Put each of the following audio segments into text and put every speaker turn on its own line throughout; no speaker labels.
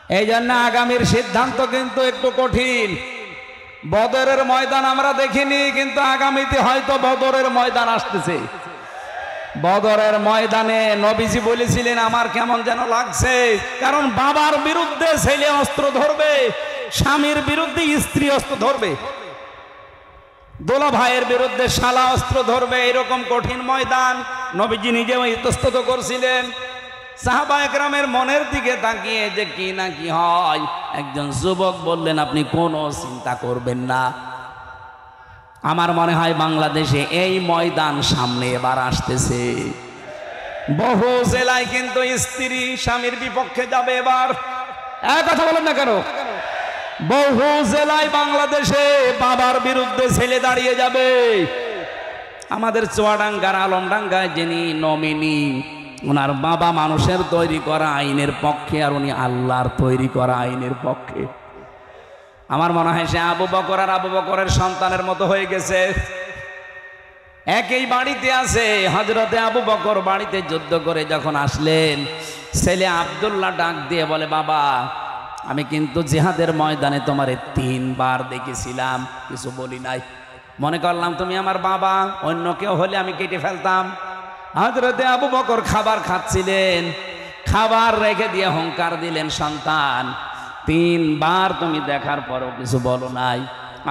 এই জন্য আগামীর সিদ্ধান্ত কিন্তু একটু কঠিন। বদরের ময়দান আমরা দেখিনি, কিন্তু আগামীতে হয়তো বদরের ময়দান আসতেছে। বদরের ময়দানে নবীজি বলেছিলেন আমার কেমন যেন লাগছে, কারণ বাবার বিরুদ্ধে ছেলে অস্ত্র ধরবে, স্বামীর বিরুদ্ধে স্ত্রী অস্ত্র ধরবে, দোলা ভাইয়ের বিরুদ্ধে শালা অস্ত্র ধরবে। এরকম কঠিন ময়দান নবীজি নিজেও ইতস্তত করছিলেন। সাহাবা একরামের মনের দিকে তাকিয়ে যে কি না কি হয়, একজন যুবক বললেন আপনি কোনো চিন্তা করবেন না, আমার মনে হয় বাংলাদেশে এই ময়দান সামনে এবার আসতেছে। বহু জেলায় কিন্তু স্ত্রী স্বামীর বিপক্ষে যাবে এবার। এক কথা বলেন না কেন? বহু জেলায় বাংলাদেশে বাবার বিরুদ্ধে ছেলে দাঁড়িয়ে যাবে। আমাদের চুয়াডাঙ্গার আলমডাঙ্গায় যিনি নমিনি, ওনার বাবা মানুষের তৈরি করা আইনের পক্ষে, আর উনি আল্লাহর তৈরি করা আইনের পক্ষে। আমার মনে হয় সে আবু বকর আর আবু বকরের সন্তানের মতো হয়ে গেছে। একই বাড়িতে আছে। হযরতে আবু বকর বাড়িতে যুদ্ধ করে যখন আসলেন, ছেলে আব্দুল্লাহ ডাক দিয়ে বলে বাবা আমি কিন্তু জিহাদের ময়দানে তোমারে 3 বার দেখেছিলাম, কিছু বলি নাই, মনে করলাম তুমি আমার বাবা, অন্য কেউ হলে আমি কেটে ফেলতাম। হযরতে আবু বকর খাবার খাচ্ছিলেন, খাবার রেখে দিয়ে হুঙ্কার দিলেন সন্তান 3 বার তুমি দেখার পরও কিছু বলো নাই,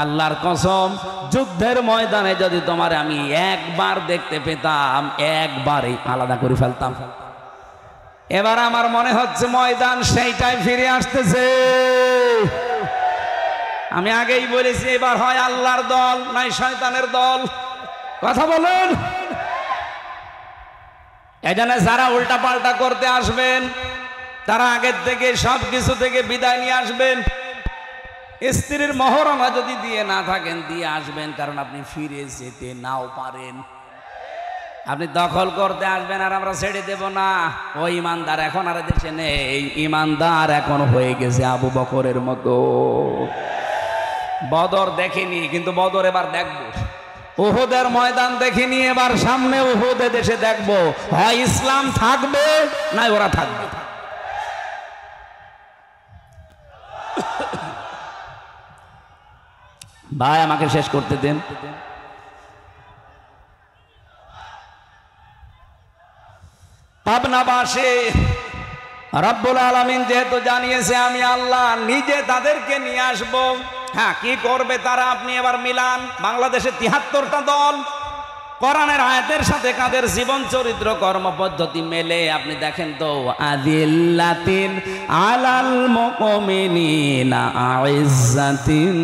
আল্লাহর কসম যুদ্ধের ময়দানে যদি তোমারে আমি একবার দেখতে পেতাম একবারই আলাদা করে ফেলতাম। এবার আমার মনে হচ্ছে ময়দান সেইটাই ফিরে আসতেছে। আমি আগেই বলেছি এবার হয় আল্লাহর দল নাই শয়তানের দল। কথা বলুন। এজন্য যারা উল্টা পাল্টা করতে আসবেন তারা আগের থেকে সব কিছু থেকে বিদায় নিয়ে আসবেন। স্ত্রীর মহরণা যদি দিয়ে না থাকেন দিয়ে আসবেন, কারণ আপনি ফিরে যেতে নাও পারেন। আপনি দখল করতে আসবেন আর আমরা ছেড়ে দেব না। ওই ইমানদার এখন আর দেশে নেই, ইমানদার এখন হয়ে গেছে আবু বকরের মতো। বদর দেখিনি, কিন্তু বদর এবার দেখবো। উহুদের ময়দান দেখিনি, এবার সামনে উহুদে দেশে দেখবো, হয় ইসলাম থাকবে না ওরা থাকবে। ভাই আমাকে শেষ করতে দেন। পাবনাবাসী রব্বুল আলামিন যেহেতু জানিয়েছে আমি আল্লাহ নিজে তাদেরকে নিয়ে আসব। হ্যাঁ, কি করবে তারা আপনি এবার মিলান। বাংলাদেশে ৭৩টা দল, কোরআনের আয়াতের সাথে কাদের জীবন চরিত্র কর্মপদ্ধতি মেলে আপনি দেখেন তো। আযিল্লাতিন আলাল মুমিনিনা আইজ্জাতিন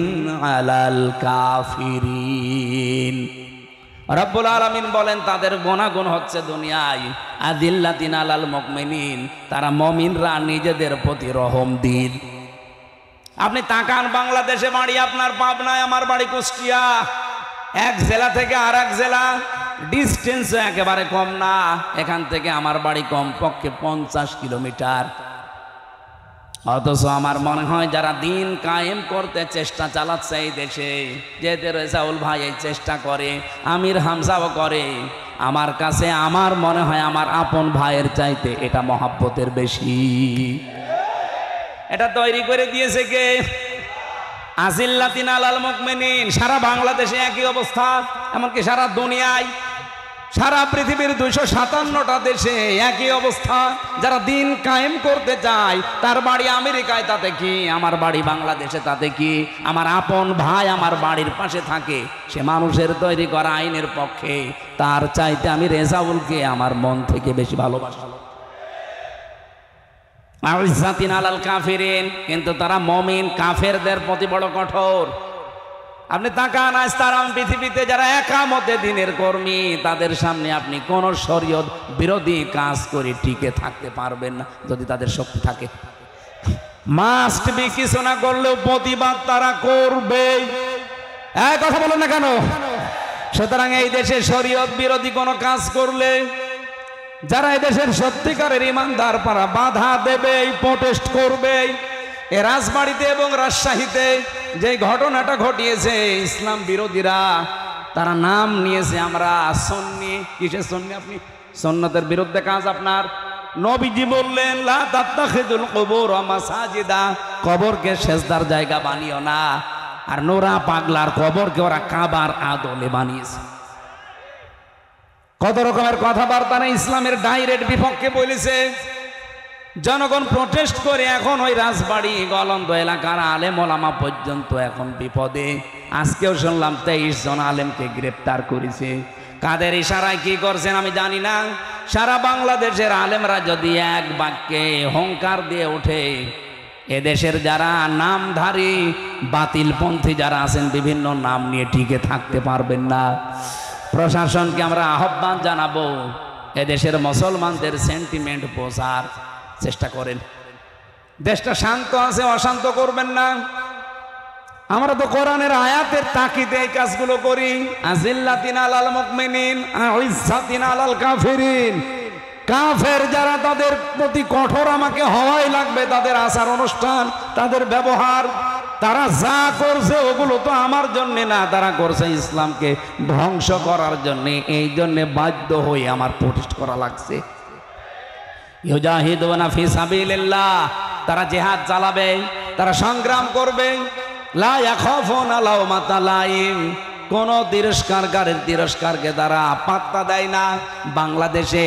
আলাল কাফিরিন। রব্বুল আলামিন বলেন তাদের গুণাগুণ হচ্ছে দুনিয়ায় আযিল্লাতিন আলাল মুমিনিন, তারা মুমিনরা নিজেদের প্রতি রহম দিন। আপনি তাকান বাংলাদেশে বাড়ি আপনার পাবনায়, আমার বাড়ি কুষ্টিয়া, এক জেলা থেকে আর এক জেলা ডিস্টেন্স একেবারে কম না। এখান থেকে আমার বাড়ি কমপক্ষে 50 কিলোমিটার। অথচ আমার মনে হয় যারা দিন কায়েম করতে চেষ্টা চালাচ্ছে এই দেশে, যেতে রেজাউল ভাই এই চেষ্টা করে, আমির হামজাও করে, আমার কাছে আমার মনে হয় আমার আপন ভাইয়ের চাইতে এটা মহাব্বতের বেশি। এটা তৈরি করে দিয়েছে কে? আযিল্লাতিন আলাল মুমিনিন। সারা বাংলাদেশে একই অবস্থা, এমনকি সারা দুনিয়ায়, সারা পৃথিবীর 257টা দেশে একই অবস্থা। যারা দিন কায়েম করতে চায় তার বাড়ি আমেরিকায়, তাতে কি? আমার বাড়ি বাংলাদেশে, তাতে কি? আমার আপন ভাই আমার বাড়ির পাশে থাকে, সে মানুষের তৈরি করা আইনের পক্ষে, তার চাইতে আমি রেজাউলকে আমার মন থেকে বেশি ভালোবাসি। আইজ্জাতিন আলাল কাফিরিন, কিন্তু তারা মুমিন, কাফেরদের প্রতি বড় কঠোর। আপনি তাকান আজ তারা পৃথিবীতে যারা একামতে দিনের কর্মী, তাদের সামনে আপনি কোন শরীয়ত বিরোধী কাজ করে টিকে থাকতে পারবেন না যদি তাদের শক্তি থাকে। মাস্ট বি, কিছু না করলেও প্রতিবাদ তারা করবে। এক কথা বলেন না কেন? সুতরাং এই দেশে শরীয়ত বিরোধী কোনো কাজ করলে যারা এদেশের সত্যিকারের ইমানদার তারা বাধা দেবে, প্রোটেস্ট করবে। এ রাজবাড়িতে এবং রাজশাহীতে যে ঘটনাটা ঘটিয়েছে, ইসলাম বিরোধীরা তারা নাম নিয়েছে আমরা সুন্নি। কিসের সুন্নি? আপনি সুন্নতের বিরুদ্ধে কাজ আপনার। নবীজি বললেন লা তাত্তাখিদুল কুবুর মাসাজিদা, কবরকে সেজদার জায়গা বানিও না। আর নোরা পাগলার কবরকে ওরা কাবার আদলে বানিয়েছে। কত রকমের কথাবার্তা না ইসলামের ডাইরেক্ট বিপক্ষে বলেছে। জনগণ প্রটেস্ট করে এখন ওই রাজবাড়ি গলন্দ এলাকার আলেম ওলামা পর্যন্ত এখন বিপদে। আজকেও শুনলাম 23 জন আলেমকে গ্রেপ্তার করেছে। কাদের ইশারায় কি করছেন আমি জানি না। সারা বাংলাদেশের আলেমরা যদি এক বাক্যে হুঙ্কার দিয়ে ওঠে, এদেশের যারা নামধারী বাতিলপন্থী যারা আছেন বিভিন্ন নাম নিয়ে টিকে থাকতে পারবেন না। প্রশাসনকে আমরা আহ্বান জানাবো, এদেশের মুসলমানদের সেন্টিমেন্ট বোঝার চেষ্টা করেন। দেশটা শান্ত আছে, অশান্ত করবেন না। আমরা তো কোরআনের আয়াতের তাকিদে এই কাজগুলো করি। আজিল্লাতিন আলাল মুমিনিন আইজ্জাতিন আলাল কাফিরিন। কাফের যারা তাদের প্রতি কঠোর আমাকে হওয়াই লাগবে। তাদের আচার অনুষ্ঠান, তাদের ব্যবহার, তারা যা করছে ওগুলো তো আমার জন্য না, তারা করছে ইসলামকে ধ্বংস করার জন্য। এই জন্য বাধ্য হয়ে আমার প্রতিষ্ঠ করা লাগছে। ইউজাহিদুনা ফি সাবিলিল্লাহ, তারা জিহাদ চালাবে, তারা সংগ্রাম করবে। লা ইয়াখাফুনা লাওমাতা লাইম, কোন তিরস্কারকে তারা পাত্তা দেয় না। বাংলাদেশে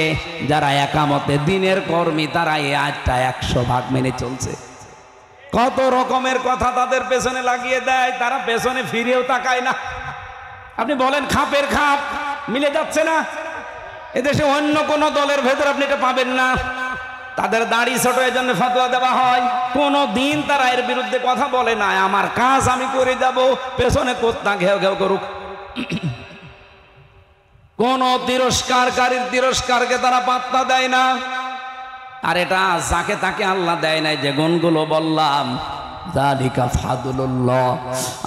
যারা একামতে দিনের কর্মী তারা এই আজটা 100% মেনে চলছে। কত রকমের কথা তাদের পেছনে লাগিয়ে দেয়, তারা পেছনে ফিরেও তাকায় না। আপনি বলেন খাপের খাপ মিলে যাচ্ছে না? এদেশে অন্য কোন দলের ভেতর আপনি এটা পাবেন না। তাদের দাড়ি ছোট, এই জন্য ফতোয়া দেওয়া হয়। কোনো দিন তারা এর বিরুদ্ধে কথা বলে না, আমার কাজ আমি করে যাব, পেছনে কোত্তা ঘেউ ঘেউ করুক। কোন তিরস্কারকারীর তিরস্কারকে তারা পাত্তা দেয় না। আর এটা যাকে তাকে আল্লাহ দেয় নাই, যে গুণগুলো বললাম, যালিকা ফাদলুল্লাহ।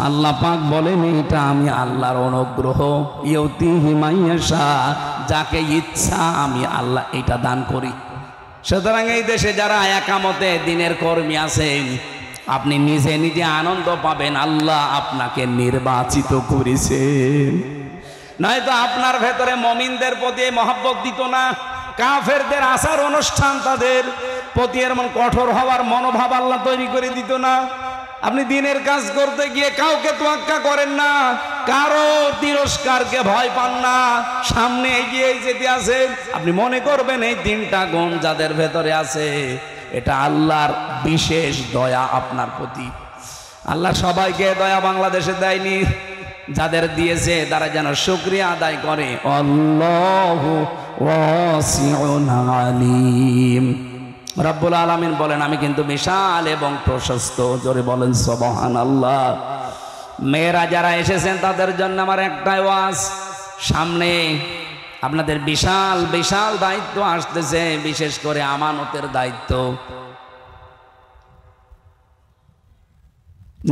আল্লাহ পাক বলেন এটা আমি আল্লাহর অনুগ্রহ। ইউতিহি মাইয়াশা, যাকে ইচ্ছা আমি আল্লাহ এটা দান করি। সুতরাং এই দেশে যারা একামতে দিনের কর্মী আছেন, আপনি নিজে নিজে আনন্দ পাবেন আল্লাহ আপনাকে নির্বাচিত করেছেন। নয়তো আপনার ভেতরে মুমিনদের প্রতি মহব্বত দিত না। কাফেরদের আচার অনুষ্ঠান, তাদের প্রতি এমন কঠোর হওয়ার মনোভাব আল্লাহ তৈরি করে দিত না। আপনি দিনের কাজ করতে গিয়ে কাউকে তোয়াক্কা করেন না, কারো তিরস্কারকে ভয় পান না, সামনে এগিয়ে যেতে আছেন। আপনি মনে করবেন এই 3টা গুণ যাদের ভেতরে আছে, এটা আল্লাহর বিশেষ দয়া আপনার প্রতি। আল্লাহ সবাইকে দয়া বাংলাদেশে দেয়নি, যাদের দিয়েছে তারা যেন শুকরিয়া আদায় করে। আল্লাহু ওয়াসিউন আলিম। রব্বুল আলামিন বলেন আমি কিন্তু বিশাল এবং প্রশস্ত। জোরে বলেন সুবহানাল্লাহ। মেয়েরা যারা এসেছেন তাদের জন্য আমার একটাই ওয়াজ, সামনে আপনাদের বিশাল বিশাল দায়িত্ব আসতেছে, বিশেষ করে আমানতের দায়িত্ব।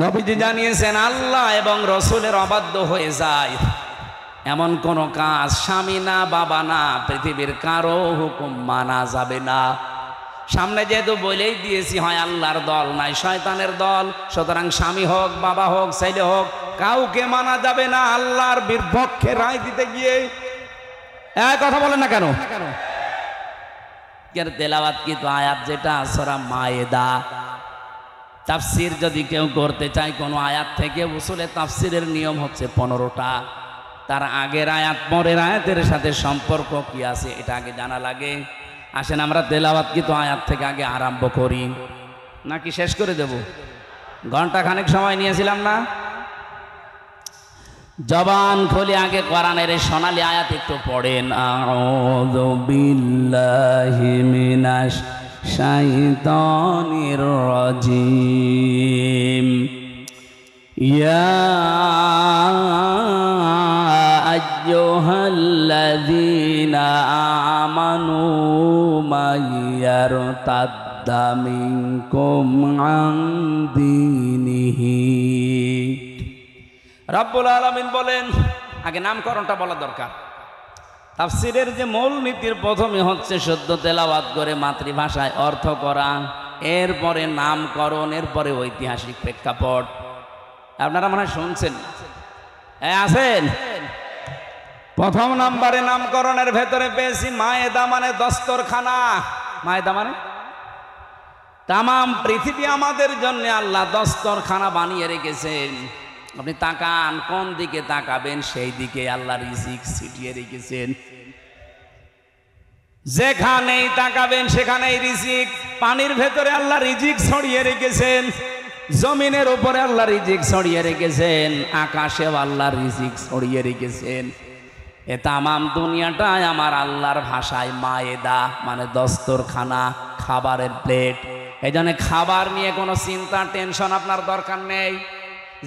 নবীজি জানিয়েছেন আল্লাহ এবং রসুলের অবাধ্য হয়ে যায় এমন কোন কাজ স্বামী না, বাবা না, পৃথিবীর কারো হুকুম মানা যাবে না। সামনে যেহেতু বলেই দিয়েছি, হয় আল্লাহর দল নাই শয়তানের দল। সুতরাং স্বামী হোক, বাবা হোক, ছেলে হোক, কাউকে মানা যাবে না আল্লাহর বিপক্ষে রায় দিতে গিয়ে। কথা বলেন না কেন? তেলাওয়াত কি তো আয়াত, যেটা সূরা মায়েদা। তাফসির যদি কেউ করতে চায় কোন আয়াত থেকে, উসুলে তাফসিরের নিয়ম হচ্ছে 15টা। তার আগের আয়াত পরের আয়াতের সাথে সম্পর্ক কি আছে এটা আগে জানা লাগে। আসেন আমরা তেলাওয়াত কি তো আয়াত থেকে আগে আরম্ভ করি, নাকি শেষ করে দেব? ঘন্টা খানেক সময় নিয়েছিলাম না? জবান খুলে আগে কোরআনের এই সোনালী আয়াত একটু পড়েন। আউযু বিল্লাহি মিনাশ শাইতানির রাজিম। ইয়া আইয়ুহাল্লাযীনা আমানু মাইয়ারতাদ্দা মিনকুম আন দীনিহি। রব্বুল আলামিন বলেন, আগে নামকরণটা বলা দরকার। তাফসীরের যে মূল নীতির প্রথমে হচ্ছে শুদ্ধ তেলাওয়াত করে মাতৃভাষায় অর্থ করা, এরপরে নামকরণ, এরপরে ঐতিহাসিক প্রেক্ষাপট। আপনারা মনে হয় শুনছেন, আছেন? প্রথম নাম্বারে নামকরণের ভেতরে পেয়েছি মায়েদা, মানে দস্তরখানা। মায়দা মানে তামাম পৃথিবী আমাদের জন্য আল্লাহ দস্তরখানা বানিয়ে রেখেছেন। আপনি তাকান, কোন দিকে তাকাবেন সেই দিকে আল্লাহ রিজিক ছিটিয়ে রেখেছেন। যেখানেই তাকাবেন সেখানেই রিজিক। পানির ভেতরে আল্লাহ রিজিক ছড়িয়ে রেখেছেন, জমিনের উপরে আল্লাহ রিজিক ছড়িয়ে রেখেছেন, আকাশেও আল্লাহ রিজিক ছড়িয়ে রেখেছেন। এ তামাম দুনিয়াটাই আমার আল্লাহর ভাষায় মায়েদা মানে দস্তরখানা, খাবারের প্লেট। এই জন্য খাবার নিয়ে কোনো চিন্তা টেনশন আপনার দরকার নেই।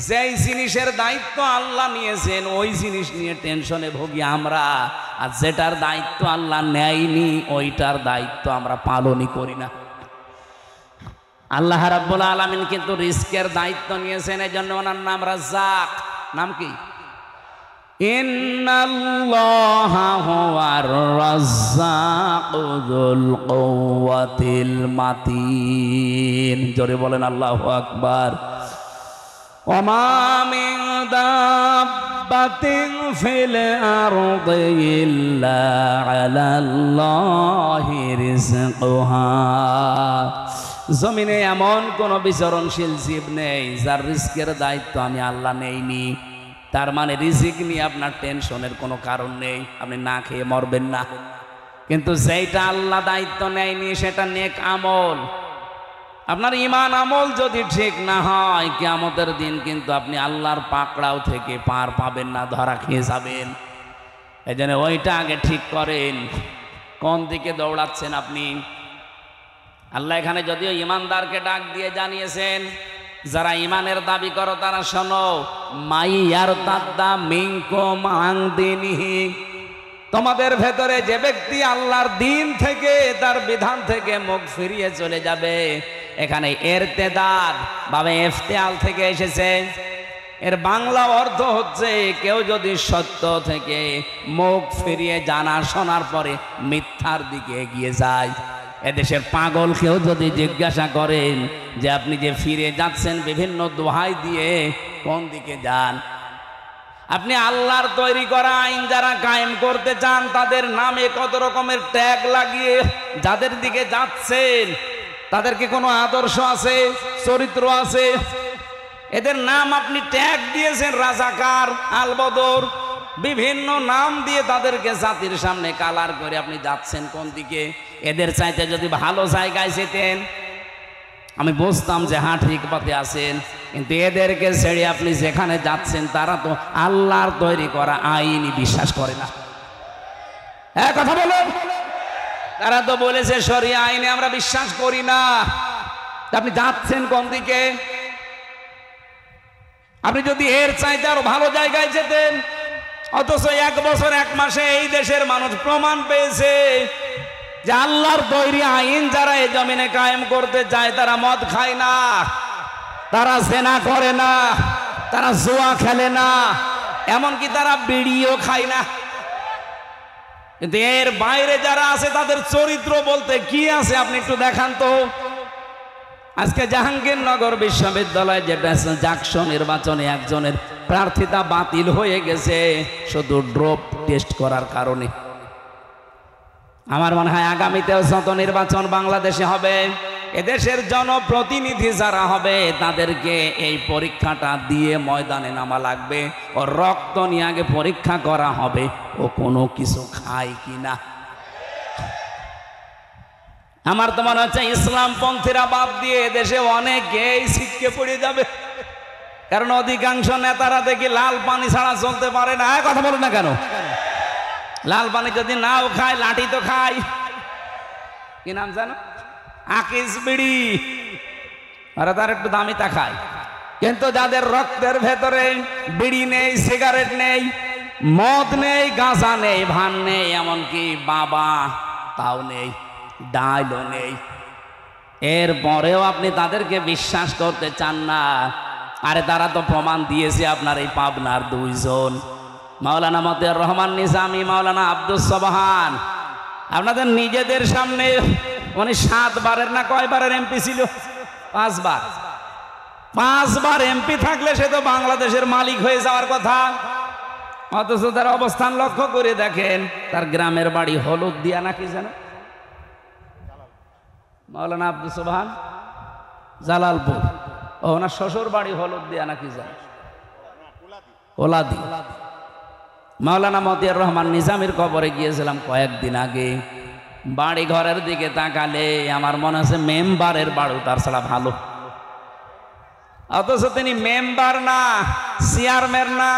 যেই জিনিসের দায়িত্ব আল্লাহ নিয়েছেন ওই জিনিস নিয়ে টেনশনে ভুগি আমরা, আর যেটার দায়িত্ব আল্লাহ নেয়নি ওইটার দায়িত্ব আমরা পালনই করি না। আল্লাহ রাব্বুল আলামিন কিন্তু রিস্কের দায়িত্ব নিয়েছেন, এই জন্য ওনার নাম রাজ্জাক। নাম কি? ইন্নাল্লাহা হুয়ার রাজ্জাকু যুল কুওয়াতিল মাতিন। জোরে বলেন আল্লাহু আকবার। ওমা মিন দাব্বাতিন ফিল আরদি ইল্লা আলাল্লাহি রিজকুহা। জমিনে এমন কোন বিচরণশীল জীব নেই যার রিস্কের দায়িত্ব আমি আল্লাহ নেইনি। তার মানে রিজিক নিয়ে আপনার টেনশনের কোনো কারণ নেই, আপনি না খেয়ে মরবেন না। কিন্তু যেটা আল্লাহ দায়িত্ব নেয়নি সেটা নেক আমল। আপনার ঈমান আমল যদি ঠিক না হয় কিয়ামতের দিন কিন্তু আপনি আল্লাহর পাকড়াও থেকে পার পাবেন না, ধরা খেয়ে যাবেন। এই জন্য ওইটা আগে ঠিক করেন, কোন দিকে দৌড়াচ্ছেন আপনি। আল্লাহ এখানে যদিও ঈমানদারকে ডাক দিয়ে জানিয়েছেন, যারা ঈমানের দাবি করো তারা শোনো, মাইয়ারতাদ্দা মিনকুম আন দীনিহি, তোমাদের ভেতরে যে ব্যক্তি আল্লাহর দিন থেকে তার বিধান থেকে মুখ ফিরিয়ে চলে যাবে। এখানে ইরতেদাদ বা ইফতিয়াল থেকে এসেছে। এর বাংলা অর্থ হচ্ছে কেউ যদি সত্য থেকে মুখ ফিরিয়ে জানা শোনার পরে মিথ্যার দিকে এগিয়ে যায়। এদেশের পাগল কেউ যদি জিজ্ঞাসা করেন যে আপনি যে ফিরে যাচ্ছেন বিভিন্ন দোহাই দিয়ে, কোন দিকে যান? আপনি আল্লাহর তৈরি করা আইন যারা কায়েম করতে চান তাদের নামে কত রকমের ট্যাগ লাগিয়ে যাদের দিকে যাচ্ছেন তাদের কি কোনো আদর্শ আছে, চরিত্র আছে? এদের নাম আপনি ট্যাগ দিয়েছেন রাজাকার, আলবদর, বিভিন্ন নাম দিয়ে তাদেরকে জাতির সামনে কালার করে আপনি যাচ্ছেন কোন দিকে? এদের চাইতে যদি ভালো জায়গায় যেতেন আমি বুঝতাম যে হ্যাঁ ঠিক পথে আছেন, কিন্তু এদেরকে ছেড়ে আপনি যেখানে যাচ্ছেন তারা তো আল্লাহর তৈরি করা আইনই বিশ্বাস করে না। হ্যাঁ কথা বলুন। তারা তো বলেছে শরিয়া আইনে আমরা বিশ্বাস করি না। আপনি যাচ্ছেন কোন দিকে? আপনি যদি এর চাইতে আরো ভালো জায়গায় যেতেন, অথচ 1 বছর 1 মাসে এই দেশের মানুষ প্রমাণ পেয়েছে যে আল্লাহর তৈরি আইন যারা এই জমিনে কায়েম করতে চায় তারা মদ খায় না, তারা জেনা করে না, তারা জুয়া খেলে না, এমনকি তারা বিড়িও খায় না। কিন্তু এর বাইরে যারা আছে তাদের চরিত্র বলতে কি আছে আপনি একটু দেখান তো। আজকে জাহাঙ্গীরনগর বিশ্ববিদ্যালয় যেটা জাকসু নির্বাচনে একজনের প্রার্থিতা বাতিল হয়ে গেছে শুধু ড্রপ টেস্ট করার কারণে। আমার মনে হয় আগামীতেও যত নির্বাচন বাংলাদেশে হবে এদেশের জনপ্রতিনিধি যারা হবে তাদেরকে এই পরীক্ষাটা দিয়ে ময়দানে নামা লাগবে। ও রক্ত নিয়ে আগে পরীক্ষা করা হবে ও কোনো কিছু খায় কিনা। আমার তো মনে হচ্ছে ইসলামপন্থীরা বাদ দিয়ে দেশে অনেকেই ছিটকে পড়ে যাবে, কারণ অধিকাংশ নেতারা দেখি লাল পানি ছাড়া চলতে পারে না। কথা বলো না কেন? লাল পানি যদি নাও খায় লাঠি তো খায়। কি নাম জানো? আকিস বিড়ি, ওরা তার একটু দামি তা খায়। কিন্তু যাদের রক্তের ভেতরে বিড়ি নেই, সিগারেট নেই, মদ নেই, গাঁজা নেই, ভান নেই, এমনকি বাবা তাও নেই, ডাইলও নেই, এরপরেও আপনি তাদেরকে বিশ্বাস করতে চান না। আরে তারা তো প্রমাণ দিয়েছে। আপনার এই পাবনার 2 জন, মাওলানা মতিয়ার রহমান নিজামী, মাওলানা আব্দুস সোবহান, আপনাদের নিজেদের সামনে উনি 7 বারের না কয়বারের এমপি ছিল? 5 বার। 5 বার এমপি থাকলে সে তো বাংলাদেশের মালিক হয়ে যাওয়ার কথা। অথচ তার অবস্থান লক্ষ্য করে দেখেন, তার গ্রামের বাড়ি হলুদ দিয়া নাকি যেন মাওলানা আব্দুল সোবহান জালালপুর, ওনার শ্বশুর বাড়ি হলদিয়া নাকি জান ওলাদি। মাওলানা মতিয়ার রহমান নিজামীর কবরে গিয়েছিলাম কয়েকদিন আগে। বাড়ি ঘরের দিকে তাকালে আমার মনে আছে মেম্বারের বাড়ি তার ছাড়া ভালো, অথচ তিনি মেম্বার না, চেয়ারম্যান না,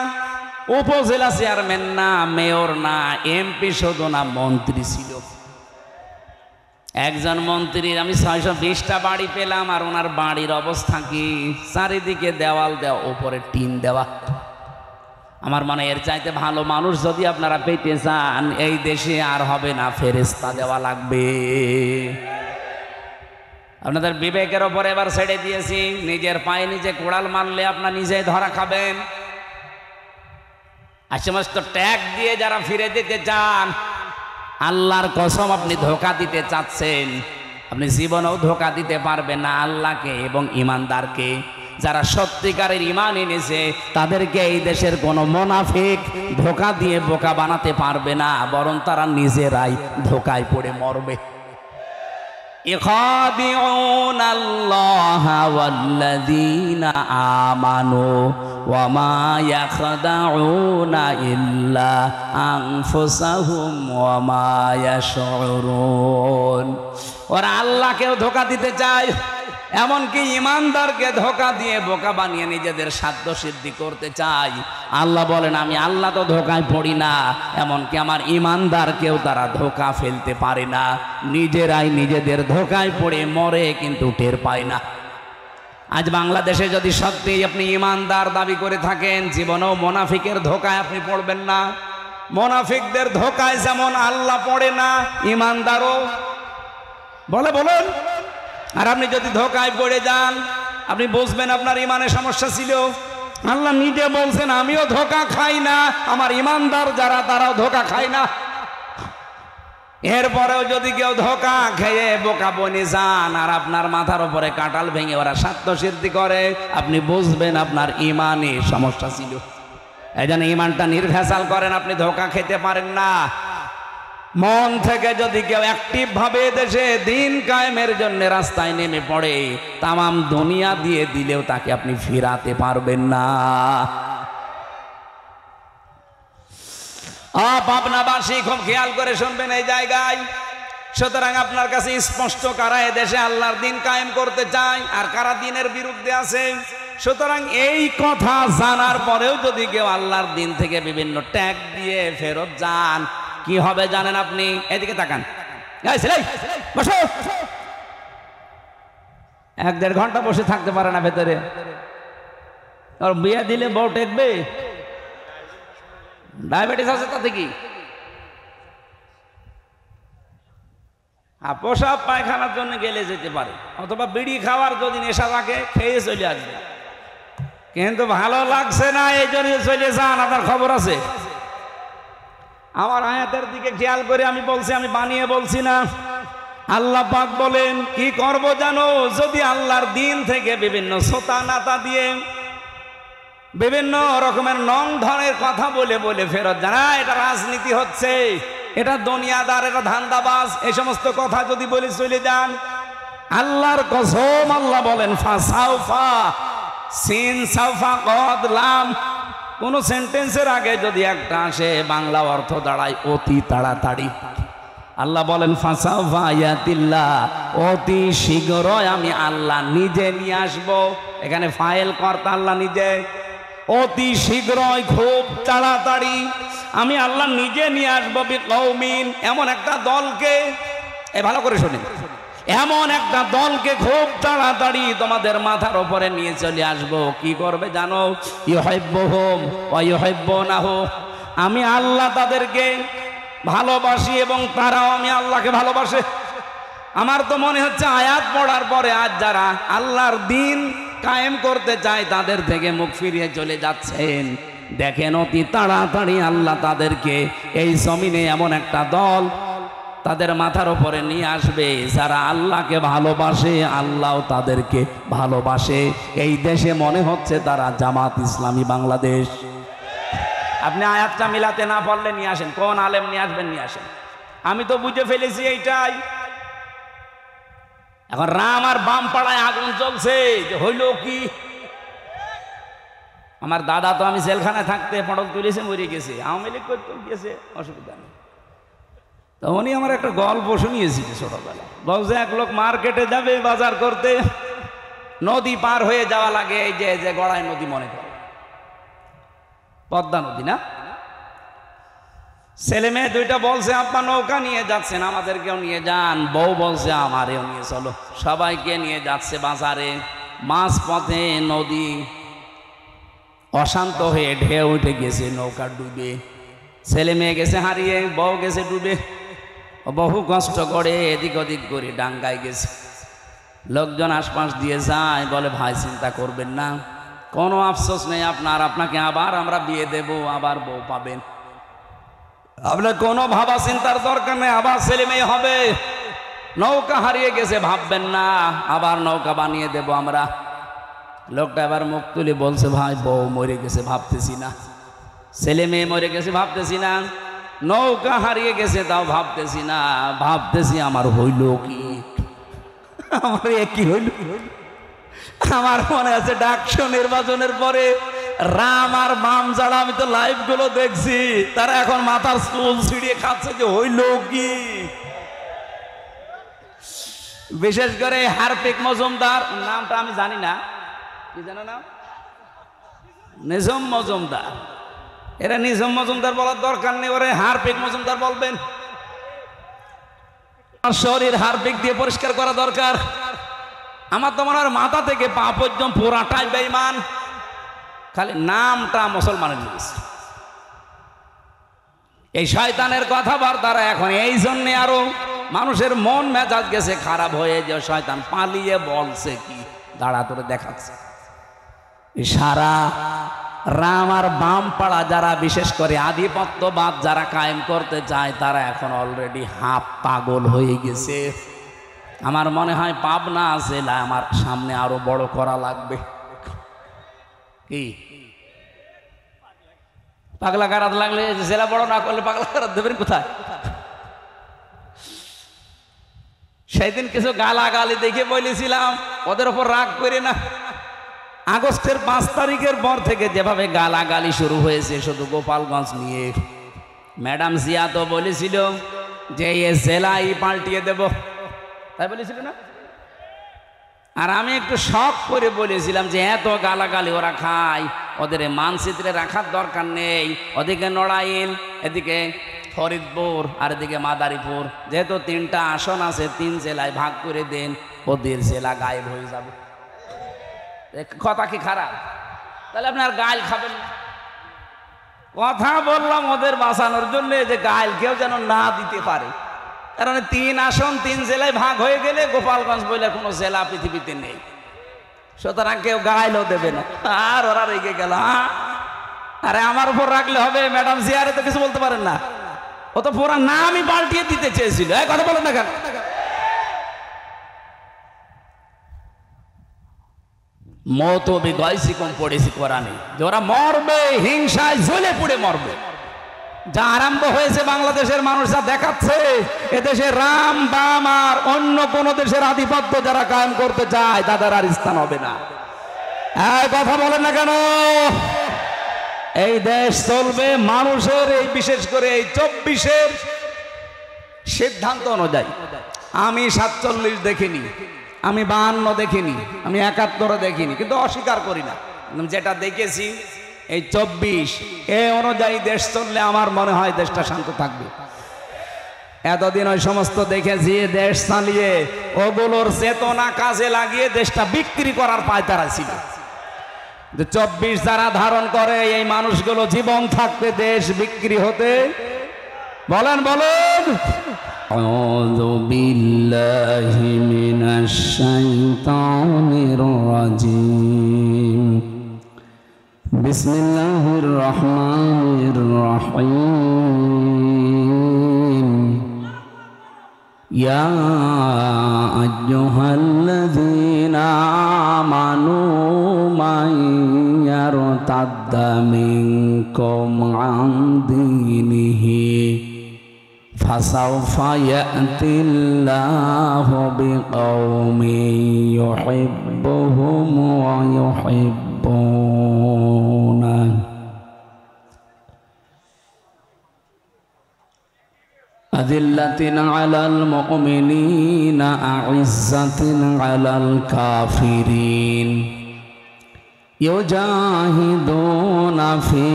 উপজেলা চেয়ারম্যান না, মেয়র না, এমপি শুধু না, মন্ত্রী ছিল। একজন মন্ত্রীর আমি 620টা বাড়ি পেলাম, আর ওনার বাড়ির অবস্থা কি, চারিদিকে দেওয়াল দেওয়া, উপরে টিন দেওয়া। আমার মনে এর চাইতে ভালো মানুষ যদি আপনারা পেতে চান এই দেশে আর হবে না, ফেরেশতা দেওয়া লাগবে। আপনাদের বিবেকের ওপর এবার ছেড়ে দিয়েছি, নিজের পায়ে নিজে কুড়াল মারলে আপনার নিজেই ধরা খাবেন। আর সমস্ত ট্যাগ দিয়ে যারা ফিরে যেতে চান, আল্লাহর কসম আপনি ধোঁকা দিতে চাচ্ছেন, আপনি জীবনেও ধোঁকা দিতে পারবেন না আল্লাহকে এবং ইমানদারকে। যারা সত্যিকারের ঈমান এনেছে তাদেরকে এই দেশের কোনো মুনাফিক ধোঁকা দিয়ে বোকা বানাতে পারবে না, বরং তারা নিজেরাই ধোঁকায় পড়ে মরবে। ইখাদিউন আল্লাহ ওয়াল্লাযীনা আমানু ওয়া মা ইয়াখদাউনা ইল্লা আনফুসাহুম ওয়া মা ইয়াশউরুন। ওরা আল্লাহকেও ধোঁকা দিতে চায়, এমনকি ইমানদারকে ধোঁকা দিয়ে বোকা বানিয়ে নিজেদের সাধ্য সিদ্ধি করতে চায়। আল্লাহ বলেন আমি আল্লাহ তো ধোঁকায় পড়ি না, এমনকি আমার ইমানদারকেও তারা ধোঁকা ফেলতে পারে না, নিজেরাই নিজেদের ধোঁকায় পড়ে মরে কিন্তু টের পায় না। আজ বাংলাদেশে যদি সত্যি আপনি ইমানদার দাবি করে থাকেন, জীবনেও মুনাফিকের ধোঁকায় আপনি পড়বেন না। মুনাফিকদের ধোঁকায় যেমন আল্লাহ পড়ে না, ইমানদারও বলেন। আর আপনি যদি ধোঁকায় পড়ে যান, আপনি বুঝবেন আপনার ইমানের সমস্যা ছিল। আল্লাহ নিজে বলছেন আমিও ধোঁকা খাই না, আমার ইমানদার যারা তারাও ধোঁকা খায় না। এরপরেও যদি কেউ ধোঁকা খেয়ে বোকা বনে যান আর আপনার মাথার উপরে কাঁঠাল ভেঙে ওরা সাধ্য সিদ্ধি করে, আপনি বুঝবেন আপনার ইমানে সমস্যা ছিল। এই জন্য ইমানটা নির্ভেজাল করেন, আপনি ধোঁকা খেতে পারেন না। মন থেকে যদি কেউ অ্যাক্টিভ ভাবে দেশে দিন কায়েমের জন্য রাস্তায় নেমে পড়ে, তামাম দুনিয়া দিয়ে দিলেও তাকে আপনি ফিরাতে পারবেন না। পাবনাবাসী খুব খেয়াল করে শুনবেন এই জায়গায়। সুতরাং আপনার কাছে স্পষ্ট কারা দেশে আল্লাহর দিন কায়েম করতে চায় আর কারা দিনের বিরুদ্ধে আছে। সুতরাং এই কথা জানার পরেও যদি কেউ আল্লাহর দিন থেকে বিভিন্ন ট্যাগ দিয়ে ফেরত যান, কি হবে জানেন আপনি? এদিকে তাকান, বসো। 1-1.5 ঘন্টা বসে থাকতে পারে না ভেতরে। আর বিয়ে দিলে বউ টেকবে? ডায়াবেটিস আছে তাতে কি? পোশাক পায়খানার জন্য গেলে যেতে পারে, অথবা বিড়ি খাওয়ার যদি নেশা থাকে খেয়ে চলে আসবে, কিন্তু ভালো লাগছে না এই জন্য চলে যান। আপনার খবর আছে? আমার আয়াতের দিকে খেয়াল করে আমি বলছি, আমি বানিয়ে বলছি না। আল্লাহ পাক বলেন কি করব জানো? যদি আল্লাহর দিন থেকে বিভিন্ন সোতা নাতা দিয়ে বিভিন্ন রকমের নং ধরনের কথা বলে বলে ফেরত জানা, এটা রাজনীতি হচ্ছে, এটা দুনিয়াদার, এটা ধান্দাবাজ, এই সমস্ত কথা যদি বলে চলে যান, আল্লাহর কসম আল্লাহ বলেন ফাসাউফা সিন সাউফা কদ লাম, কোন সেন্টেন্সের আগে যদি একটা আসে বাংলা অর্থ দাঁড়ায় অতি তাড়াতাড়ি। আল্লাহ বলেন ফাসাউফা ইয়াতিল্লাহ, অতি শীঘ্রই আমি আল্লাহ নিজে নিয়ে আসব। এখানে ফাইল কর্তা আল্লাহ নিজে, অতি শীঘ্রই খুব তাড়াতাড়ি আমি আল্লাহ নিজে নিয়ে আসবো বিকৌমিন, এমন একটা দলকে, ভালো করে শুনেন, এমন একটা দলকে খুব তাড়াতাড়ি তোমাদের মাথার উপরে নিয়ে চলে আসবো। কি করবে জানো? ইউহিব্বুহুম ওয়া ইউহিব্বুনাহু, আমি আল্লাহ তাদেরকে ভালোবাসি এবং তারাও আমি আল্লাহকে ভালোবাসে। আমার তো মনে হচ্ছে আয়াত পড়ার পরে আজ যারা আল্লাহর দিন কায়েম করতে চায় তাদের থেকে মুখ ফিরিয়ে চলে যাচ্ছেন। দেখেন অতি তাড়াতাড়ি আল্লাহ তাদেরকে এই জমিনে এমন একটা দল তাদের মাথার উপরে নিয়ে আসবে যারা আল্লাহকে ভালোবাসে, আল্লাহও তাদেরকে ভালোবাসে। এই দেশে মনে হচ্ছে তারা জামাত ইসলামী বাংলাদেশ। আপনি আয়াতটা মিলাতে না পারলে নিয়ে আসেন, কোন আলেম নিয়ে আসবেন নিয়ে আসেন, আমি তো বুঝে ফেলেছি এইটাই। এখন রাম আর বাম পাড়ায় আগুন জ্বলছে, যে হইল কি? আমার দাদা তো আমি জেলখানায় থাকতে পটল তুলেছে, মরে গেছে, আওয়ামী লীগ করতে গিয়েছে, অসুবিধা নেই। তো উনি আমার একটা গল্প শুনিয়েছিল ছোটবেলা। বলছে এক লোক মার্কেটে যাবে বাজার করতে, নদী পার হয়ে যাওয়া লাগে, এই যে গড়াই নদী মনে করে, পদ্মা নদী না? ছেলে মেয়ে দুইটা বলছে আব্বা নৌকা নিয়ে যাচ্ছেন, আমাদেরকেও নিয়ে যান। বউ বলছে আমারেও নিয়ে চলো। সবাইকে নিয়ে যাচ্ছে বাজারে। মাঝ পথে নদী অশান্ত হয়ে ঢেউ উঠে গেছে, নৌকা ডুবে। ছেলে মেয়ে গেছে হারিয়ে, বউ গেছে ডুবে। বহু কষ্ট করে এদিক ওদিক করে ডাঙ্গায় গেছে। লোকজন আশপাশ দিয়ে যায়, বলে ভাই চিন্তা করবেন না, কোনো আফসোস নেই আপনার, আপনাকে আবার আমরা বিয়ে দেব, আবার বউ পাবেন, আপনার কোনো ভাবা চিন্তার দরকার নেই, আবার ছেলে মেয়ে হবে। নৌকা হারিয়ে গেছে ভাববেন না, আবার নৌকা বানিয়ে দেব আমরা। লোকটা এবার মুখ তুলে বলছে ভাই বউ মরে গেছে ভাবতেছি না, ছেলে মেয়ে মরে গেছে ভাবতেছি না, নৌকা হারিয়ে গেছে তাও ভাবতেছি না, ভাবতেছি আমার হইল কি, আমার কি হইল। আমার মনে আছে ডাকসু নির্বাচনের পরে রাম আর বাম যারা, আমি তো লাইভ গুলো দেখছি, তারা এখন মাথার চুল ছিঁড়িয়ে খাচ্ছে যে হইল কি। বিশেষ করে হারপিক মজুমদার, নামটা আমি জানি না, কি জানো না, নিঝুম মজুমদার। এরা নিঝুম মজুমদার বলার দরকার নেই, ওরা হারপিক মজুমদার বলবেন। শরীর হারপিক দিয়ে পরিষ্কার করা দরকার। আমার তো মনে হয় মাথা থেকে পা পর্যন্ত পুরাটাই বেঈমান, খালি নামটা মুসলমানের নিয়েছে। এই শয়তানের কথাবার্তারা এখন এই জন্যে আরো মানুষের মন মেজাজ গেছে খারাপ হয়ে, যে শয়তান পালিয়ে বলছে কি দাঁড়া তোরে দেখাচ্ছে। সারা রাম আর বাম পাড়া যারা, বিশেষ করে আধিপত্যবাদ যারা কায়েম করতে চায়, তারা এখন অলরেডি হাফ পাগল হয়ে গেছে। আমার মনে হয় পাবনা জেলা আমার সামনে আরো বড় করা লাগবে। কি পাগলা কারাত লাগলে জেলা বড় না করলে পাগলা কারাত দেবেন কোথায়? সেদিন কিছু গালাগালি দেখে বলেছিলাম, ওদের ওপর রাগ করে না। আগস্টের 5 তারিখের পর থেকে যেভাবে গালাগালি শুরু হয়েছে শুধু গোপালগঞ্জ নিয়ে, ম্যাডাম জিয়া তো বলেছিল যে এ জেলাই পাল্টিয়ে দেব, তাই বলেছিল না? আর আমি একটু শখ করে বলেছিলাম যে এত গালাগালি ওরা খায়, ওদের মানচিত্রে রাখার দরকার নেই। ওদিকে নড়াইল, এদিকে ফরিদপুর, আর এদিকে মাদারীপুর, যেহেতু 3টা আসন আছে, 3 জেলায় ভাগ করে দেন, ওদের জেলা গায়েব হয়ে যাবে। কথা কি খারাপ? তাহলে আপনি আর গাইল খাবেন না। কথা বললাম ওদের বাঁচানোর জন্য, যে গাইল কেউ যেন না দিতে পারে, কারণ 3 আসন 3 জেলায় ভাগ হয়ে গেলে গোপালগঞ্জ বলে কোনো জেলা পৃথিবীতে নেই, সুতরাং কেউ গাইলও দেবে না। আর ওরা রেগে গেল, আরে আমার উপর রাখলে হবে, ম্যাডাম জিয়ারে তো কিছু বলতে পারেন না, ও তো পুরা নামই পাল্টিয়ে দিতে চেয়েছিল। কথা বলেন না কেন? মত বিগয়সি কম পড়েছি কোরআনে, যে ওরা মরবে, হিংসায় জ্বলে পুড়ে মরবে। যা আরম্ভ হয়েছে বাংলাদেশের মানুষ যা দেখাচ্ছে, এদেশে রাম বাম আর অন্য কোন দেশের আধিপত্য যারা কায়েম করতে চায় তাদের আর স্থান হবে না। কথা বলেন না কেন? এই দেশ চলবে মানুষের, এই বিশেষ করে এই 24-এর সিদ্ধান্ত অনুযায়ী। আমি 47 দেখিনি, আমি 52 দেখিনি, আমি 71 দেখিনি, কিন্তু অস্বীকার করি না। যেটা দেখেছি এই 24 এই অনুযায়ী দেশ চললে আমার মনে হয় দেশটা শান্ত থাকবে। এতদিন ওই সমস্ত দেখেছি দেশ চালিয়ে ওগুলোর চেতনা কাজে লাগিয়ে দেশটা বিক্রি করার পায়তারা ছিল। 24 যারা ধারণ করে এই মানুষগুলো জীবন থাকতে দেশ বিক্রি হতে, বলেন বলেন। আউযু বিল্লাহি মিনাশ শাইতানির রাজিম। বিসমিল্লাহির রহমানির রহিম। ইয়া আইয়ুহাল্লাযীনা আমানু মান ইয়ারতাদ্দা মিনকুম আন দীনিহি فسوف يأتي الله بقوم يحبهم ويحبونه أذلة على المؤمنين أعزة على الكافرين يجاهدون في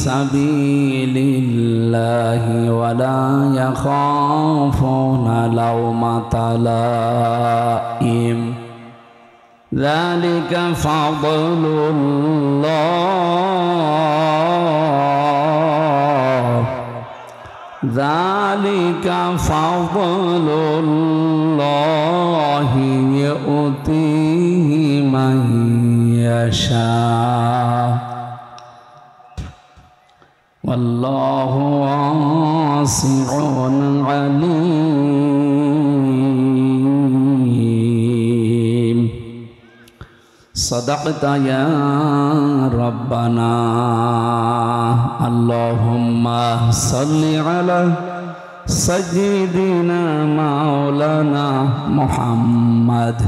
سبيل الله ولا يخافون لومة لائم ذلك فضل الله ذلك فضل الله يؤتيه من يشاء والله واسع عليم صدقت يا ربنا اللهم صل على سيدنا مولانا محمد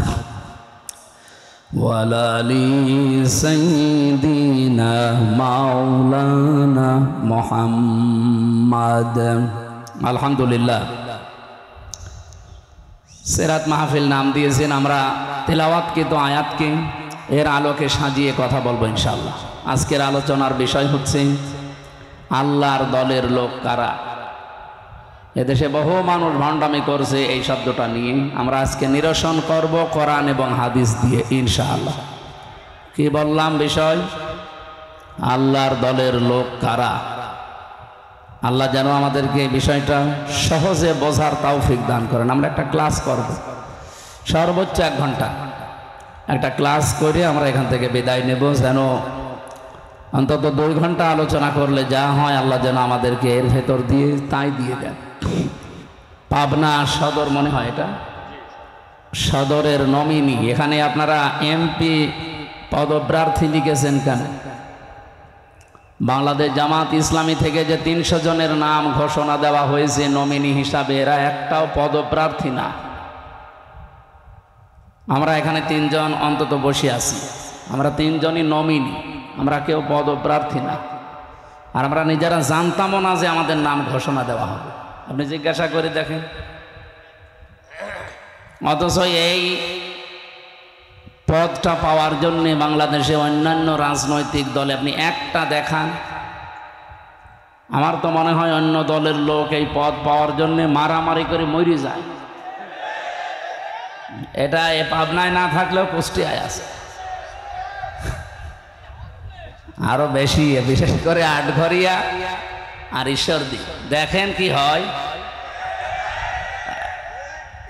وعلى آل سيدنا مولانا محمد আলহামদুলিল্লাহ সিরাত মাহফিল নাম দিয়েছেন আমরা তেলাওয়াতকৃত আয়াতকে এর আলোকে সাজিয়ে কথা বলবো ইনশাআল্লাহ। আজকের আলোচনার বিষয় হচ্ছে আল্লাহর দলের লোক কারা। এদেশে বহু মানুষ ভণ্ডামি করছে এই শব্দটা নিয়ে, আমরা আজকে নিরসন করব কোরআন এবং হাদিস দিয়ে ইনশাআল্লাহ। কি বললাম বিষয়? আল্লাহর দলের লোক কারা। আল্লাহ যেন আমাদেরকে এই বিষয়টা সহজে বোঝার তৌফিক দান করেন। আমরা একটা ক্লাস করব, সর্বোচ্চ 1 ঘন্টা একটা ক্লাস করে আমরা এখান থেকে বিদায় নেব। যেন অন্তত 2 ঘন্টা আলোচনা করলে যা হয় আল্লাহ যেন আমাদেরকে এর ভেতর দিয়ে তাই দিয়ে দেন। পাবনা সদর মনে হয় এটা, সদরের নমিনি। এখানে আপনারা এমপি পদপ্রার্থী লিখেছেন কেন? বাংলাদেশ জামাত ইসলামী থেকে যে 300 জনের নাম ঘোষণা দেওয়া হয়েছে নমিনি হিসাবে, এরা একটাও পদপ্রার্থী না। আমরা এখানে 3 জন অন্তত বসে আছি, আমরা 3 জনই নমিনি, আমরা কেউ পদপ্রার্থী না। আর আমরা নিজেরা জানতামও না যে আমাদের নাম ঘোষণা দেওয়া হবে। আপনি জিজ্ঞাসা করে দেখেন। অথচ এই পদটা পাওয়ার জন্য বাংলাদেশে অন্যান্য রাজনৈতিক দলে আপনি একটা দেখান, আমার তো মনে হয় অন্য দলের লোক এই পদ পাওয়ার জন্য মারামারি করে মরে যায়। এটা এ পাবনায় না থাকলেও কুষ্টিয়ায় আছে, আরো বেশি, বিশেষ করে আটঘরিয়া আর ঈশ্বরদী। দেখেন কি হয়।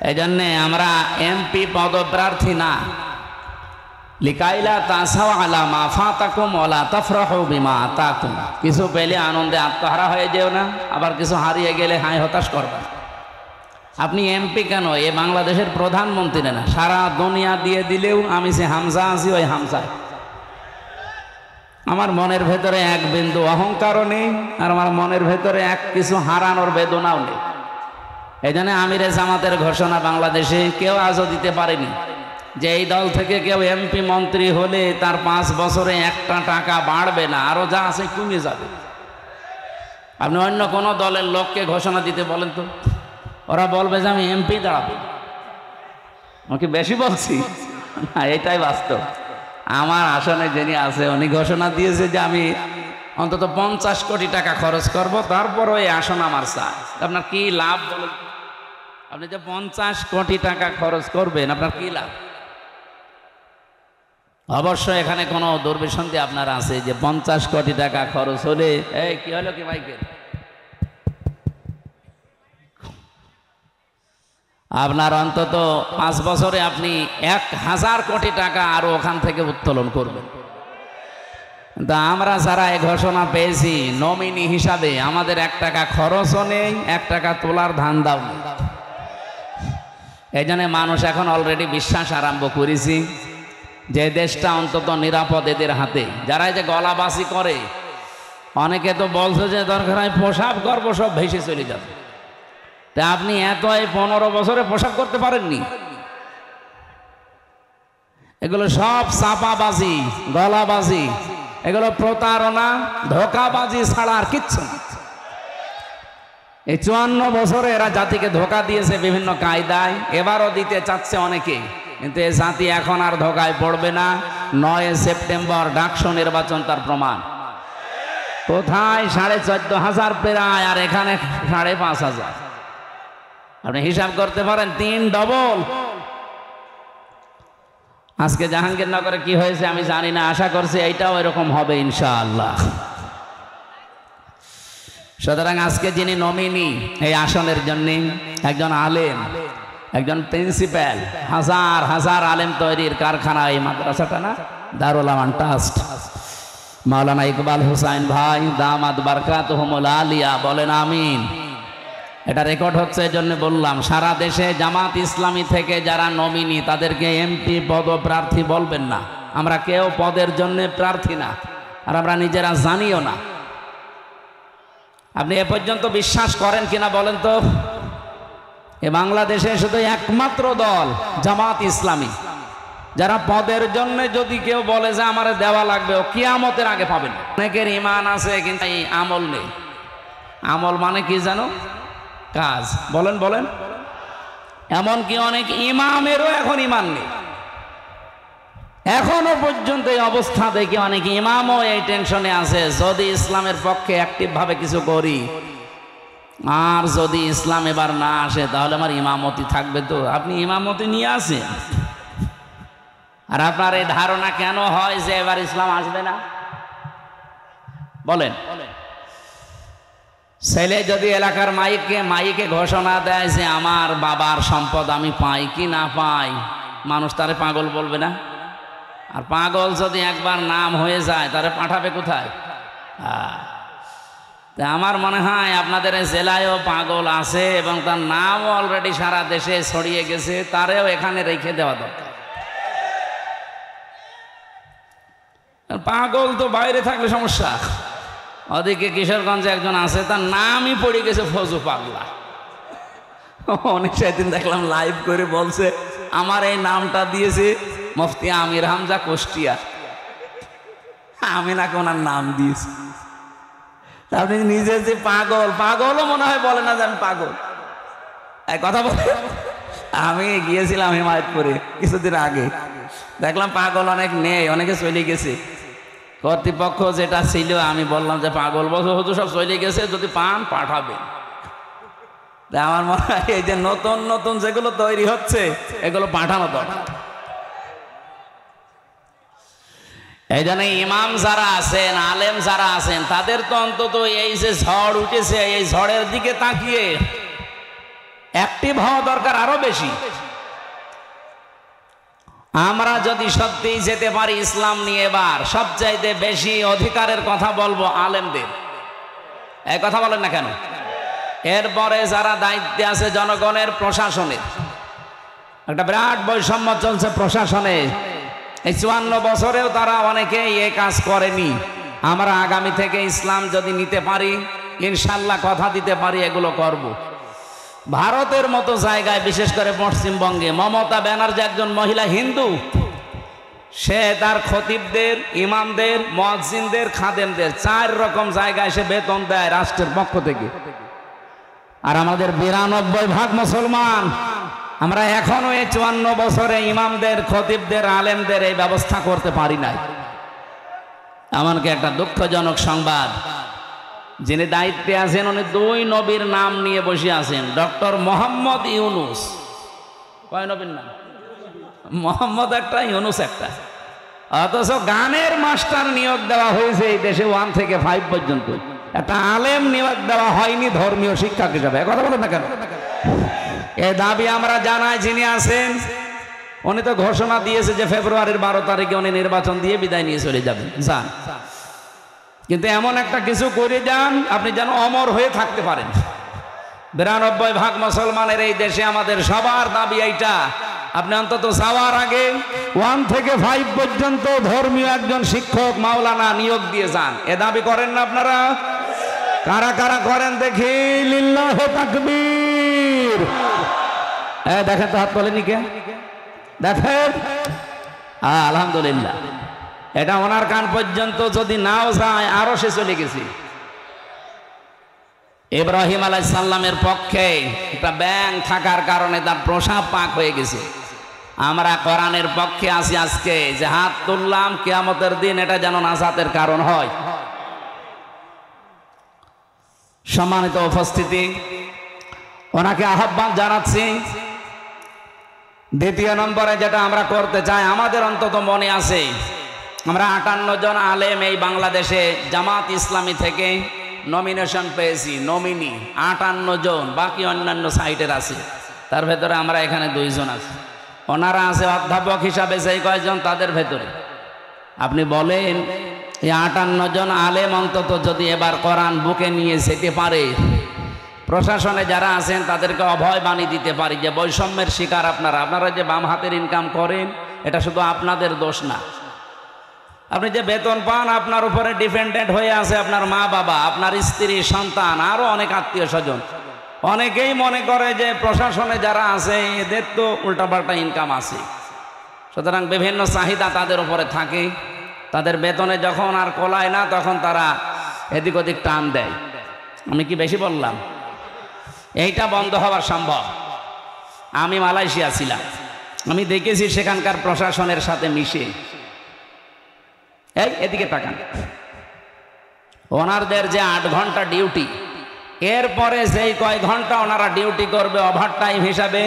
এই জন্যে আমরা এমপি পদপ্রার্থী না। লিকাইলা তাসাও আলা মা ফাতাকুম ওয়ালা তাফরাহু বিমা আতাকুম। কিছু পেলে আনন্দে আত্মহারা হয়ে যেও না, আবার কিছু হারিয়ে গেলে হাই হতাশ করবা। আপনি এমপি কেন? এ বাংলাদেশের প্রধানমন্ত্রী না, সারা দুনিয়া দিয়ে দিলেও আমি সে হামজা আছি ওই হামজায়। আমার মনের ভেতরে 1 বিন্দু অহংকারও নেই, আর আমার মনের ভেতরে কিছু হারানোর বেদনাও নেই। এই জন্য আমিরে জামাতের ঘোষণা বাংলাদেশে কেউ আজও দিতে পারেনি যে এই দল থেকে কেউ এমপি মন্ত্রী হলে তার 5 বছরে 1টা টাকা বাড়বে না, আরো যা আছে কমে যাবে। আপনি অন্য কোনো দলের লোককে ঘোষণা দিতে বলেন তো, ওরা বলবে যে আমি এমপি দাঁড়াবো। আমাকে বেশি বলছি না, এটাই বাস্তব। আমার আসনে যিনি আছে উনি ঘোষণা দিয়েছে যে আমি অন্তত 50 কোটি টাকা খরচ করব, তারপরও এই আসন আমার চাই। আপনার কি লাভ বলেন? আপনি যে 50 কোটি টাকা খরচ করবেন, আপনার কি লাভ? অবশ্য এখানে কোনো দুর্বিসন্ধি আপনার আছে যে 50 কোটি টাকা খরচ হলে, এই কি হলো কি মাইকেল, আপনার অন্তত 5 বছরে আপনি 1000 কোটি টাকা আরো ওখান থেকে উত্তোলন করবেন। তা আমরা যারা এই ঘোষণা পেয়েছি নমিনি হিসাবে, আমাদের 1 টাকা খরচও নেই, 1 টাকা তোলার ধান্দাও নেই। এই জন্য মানুষ এখন অলরেডি বিশ্বাস আরম্ভ করেছি যে দেশটা অন্তত নিরাপদ এদের হাতে। যারা এই যে গলাবাসি করে, অনেকে তো বলছে যে দরকার হয় প্রসাব করবো, সব ভেসে চলে যাবে। তা আপনি এত এই 15 বছরে পোশাক করতে পারেননি? এগুলো সব চাপাবাজি, গলাবাজি, এগুলো প্রতারণা, ধোকাবাজি ছাড়া আর কিচ্ছু না। এই 54 বছরে এরা জাতিকে ধোকা দিয়েছে বিভিন্ন কায়দায়, এবারও দিতে চাচ্ছে অনেকে, কিন্তু এই জাতি এখন আর ধোকায় পড়বে না। 9 সেপ্টেম্বর ডাকসু নির্বাচন তার প্রমাণ। কোথায় 14,500 প্রায়, আর এখানে 5,500। আপনি হিসাব করতে পারেন, 3 ডবল। আজকে জাহাঙ্গীরনগরে কি হয়েছে আমি জানি না, আশা করছি এইটাও এরকম হবে ইনশাআল্লাহ। সুতরাং আজকে যিনি নমিনি এই আসনের জন্য, একজন আলেম, একজন প্রিন্সিপাল, হাজার হাজার আলেম তৈরির কারখানা এই মাদ্রাসাটা না, দারুল আমান ট্রাস্ট, মাওলানা ইকবাল হুসাইন ভাই দামাত বারকাতুহুমুল আলিয়া, বলেন আমিন। এটা রেকর্ড হচ্ছে, এই জন্য বললাম, সারা দেশে জামাত ইসলামী থেকে যারা নমিনি তাদেরকে এমপি পদপ্রার্থী বলবেন না। আমরা কেউ পদের জন্য প্রার্থী না, আর আমরা নিজেরা জানিও না। আপনি এ পর্যন্ত বিশ্বাস করেন কিনা বলেন তো? এ বাংলাদেশে শুধু একমাত্র দল জামাত ইসলামী, যারা পদের জন্য যদি কেউ বলে যে আমারে দেওয়া লাগবে, ও কিয়ামতের আগে পাবেন। অনেকের ইমান আছে কিন্তু এই আমল নেই। আমল মানে কি জানো? কাজ। বলেন বলেন। এমনকি অনেক ইমামেরও এখন ইমান নেই। এখনো পর্যন্ত এই অবস্থা দেখে অনেক ইমামও এই টেনশনে আছে, যদি ইসলামের পক্ষে অ্যাক্টিভ ভাবে কিছু করি, আর যদি ইসলাম এবার না আসে তাহলে আমার ইমামতি থাকবে তো? আপনি ইমামতি নিয়ে আসেন, আর আপনার এই ধারণা কেন হয় যে এবার ইসলাম আসবে না? বলেন। ছেলে যদি এলাকার মাইকে ঘোষণা দেয় যে আমার বাবার সম্পদ আমি পাই কি না পাই, মানুষ তারে পাগল বলবে না? আর পাগল যদি একবার নাম হয়ে যায় তারে পাঠাবে কোথায়? তা আমার মনে হয় আপনাদের জেলায়ও পাগল আছে এবং তার নামও অলরেডি সারা দেশে ছড়িয়ে গেছে, তারেও এখানে রেখে দেওয়া দরকার। পাগল তো বাইরে থাকলে সমস্যা। ওদিকে কিশোরগঞ্জে একজন আছে, তার নামই পড়ে গেছে ফজু পাগলা। অনেক সেদিন দেখলাম লাইভ করে বলছে, আমার এই নামটা দিয়েছে মুফতি আমির হামজা কুষ্টিয়া, আমি নাকি ওনার নাম দিয়েছি। আপনি নিজে যে পাগল, পাগলও মনে হয় বলে না যে আমি পাগল। এক কথা বলে, আমি গিয়েছিলাম হিমায়তপুরে কিছুদিন আগে, দেখলাম পাগল অনেক নেই, অনেকে চলে গেছে। কর্তৃপক্ষ যেটা ছিল, আমি বললাম যে পাগল বছর হতো সব চলে গেছে, যদি পান পাঠাবেন। আমার মনে হয় এই যে নতুন নতুন যেগুলো তৈরি হচ্ছে এগুলো পাঠানো দরকার। এই জন্য ইমাম যারা আছেন, আলেম যারা আছেন, তাদের তো অন্তত এই যে ঝড় উঠেছে এই ঝড়ের দিকে তাকিয়ে অ্যাক্টিভ হওয়া দরকার আরো বেশি। আমরা যদি সত্যি যেতে পারি ইসলাম নিয়ে, এবার সবচাইতে বেশি অধিকারের কথা বলবো আলেমদের। এই কথা বলেন না কেন? এরপরে যারা দায়িত্বে আছে জনগণের, প্রশাসনের, একটা বিরাট বৈষম্য চলছে প্রশাসনে। এই 54 বছরেও তারা অনেকেই এই কাজ করেনি। আমরা আগামী থেকে ইসলাম যদি নিতে পারি, ইনশাল্লাহ কথা দিতে পারি এগুলো করব। ভারতের মতো জায়গায়, বিশেষ করে পশ্চিমবঙ্গে, মমতা ব্যানার্জি একজন মহিলা হিন্দু, সে তার খতিবদের, ইমামদের, মুয়াজ্জিনদের, খাদেমদের 4 রকম জায়গায় সে বেতন দেয় রাষ্ট্রের পক্ষ থেকে। আর আমাদের 92% মুসলমান, আমরা এখনো এই 54 বছরে ইমামদের, খতিবদের, আলেমদের এই ব্যবস্থা করতে পারি নাই। এমনকি একটা দুঃখজনক সংবাদ, যিনি দায়িত্বে আছেন উনি 2 নবীর নাম নিয়ে বসে আছেন। ডক্টর মোহাম্মদ ইউনুস, কয় নবীর নাম? মোহাম্মদ একটা, ইউনুস একটা। অথচ গানের মাস্টার নিয়োগ দেওয়া হয়েছে এই দেশে 1 থেকে 5 পর্যন্ত। একটা আলেম নিয়োগ দেওয়া হয়নি ধর্মীয় শিক্ষক হিসাবে। কথা বলেন না কেন? এই দাবি আমরা জানাই। যিনি আছেন উনি তো ঘোষণা দিয়েছে যে ফেব্রুয়ারির 12 তারিখে উনি নির্বাচন দিয়ে বিদায় নিয়ে চলে যাবেন। যান, কিন্তু এমন একটা কিছু করে যান আপনি যেন অমর হয়ে থাকতে পারেন। 92% মুসলমানের এই দেশে আমাদের সবার দাবি এইটা, আপনি অন্তত যাওয়ার আগে 1 থেকে 5 পর্যন্ত ধর্মীয় একজন শিক্ষক, মাওলানা নিয়োগ দিয়ে যান। এ দাবি করেন না আপনারা? কারা কারা করেন দেখি? লিল্লাহ তাকবীর। তাকবীর। দেখেন তো হাত তোলেনি কে, দেখেন। আলহামদুলিল্লাহ, এটা ওনার কান পর্যন্ত যদি নাও যায় আরো সে চলে গেছে। ইব্রাহিম আলাইহিস সালামের পক্ষে একটা ব্যাং থাকার কারণে তার প্রসাব পাক হয়ে গেছে। আমরা কোরআনের পক্ষে আছি আজকে, যে হাত তুললাম কিয়ামতের দিন এটা যেন নাজাতের কারণ হয়। সম্মানিত উপস্থিতি, ওনাকে আহ্বান জানাচ্ছি। দ্বিতীয় নম্বরে যেটা আমরা করতে চাই, আমাদের অন্তত মনে আছে আমরা 58 জন আলেম এই বাংলাদেশে জামাত ইসলামী থেকে নমিনেশন পেয়েছি, নমিনি 58 জন, বাকি অন্যান্য সাইটের আছে, তার ভেতরে আমরা এখানে 2 জন আছি। ওনারা আছে অধ্যাপক হিসাবে সেই কয়েকজন, তাদের ভেতরে আপনি বলেন এই 58 জন আলেম অন্তত যদি এবার কোরআন বুকে নিয়ে যেতে পারে, প্রশাসনে যারা আছেন তাদেরকে অভয় বাণী দিতে পারি যে বৈষম্যের শিকার আপনারা যে বাম হাতের ইনকাম করেন এটা শুধু আপনাদের দোষ না। আপনি যে বেতন পান আপনার উপরে ডিপেন্ডেন্ট হয়ে আছে আপনার মা বাবা, আপনার স্ত্রী, সন্তান, আরো অনেক আত্মীয় স্বজন। অনেকেই মনে করে যে প্রশাসনে যারা আছে এদের তো উল্টাপাল্টা ইনকাম আছে, সুতরাং বিভিন্ন চাহিদা তাদের উপরে থাকে, তাদের বেতনে যখন আর কোলায় না তখন তারা এদিক ওদিক টান দেয়। আমি কি বেশি বললাম? এইটা বন্ধ হওয়া সম্ভব। আমি মালয়েশিয়া ছিলাম, আমি দেখেছি সেখানকার প্রশাসনের সাথে মিশে। এদিকে তাকান, ওনারদের যে 8 ঘন্টা ডিউটি, এরপরে যেই কয় ঘন্টা ওনারা ডিউটি করবে ওভার টাইম হিসাবে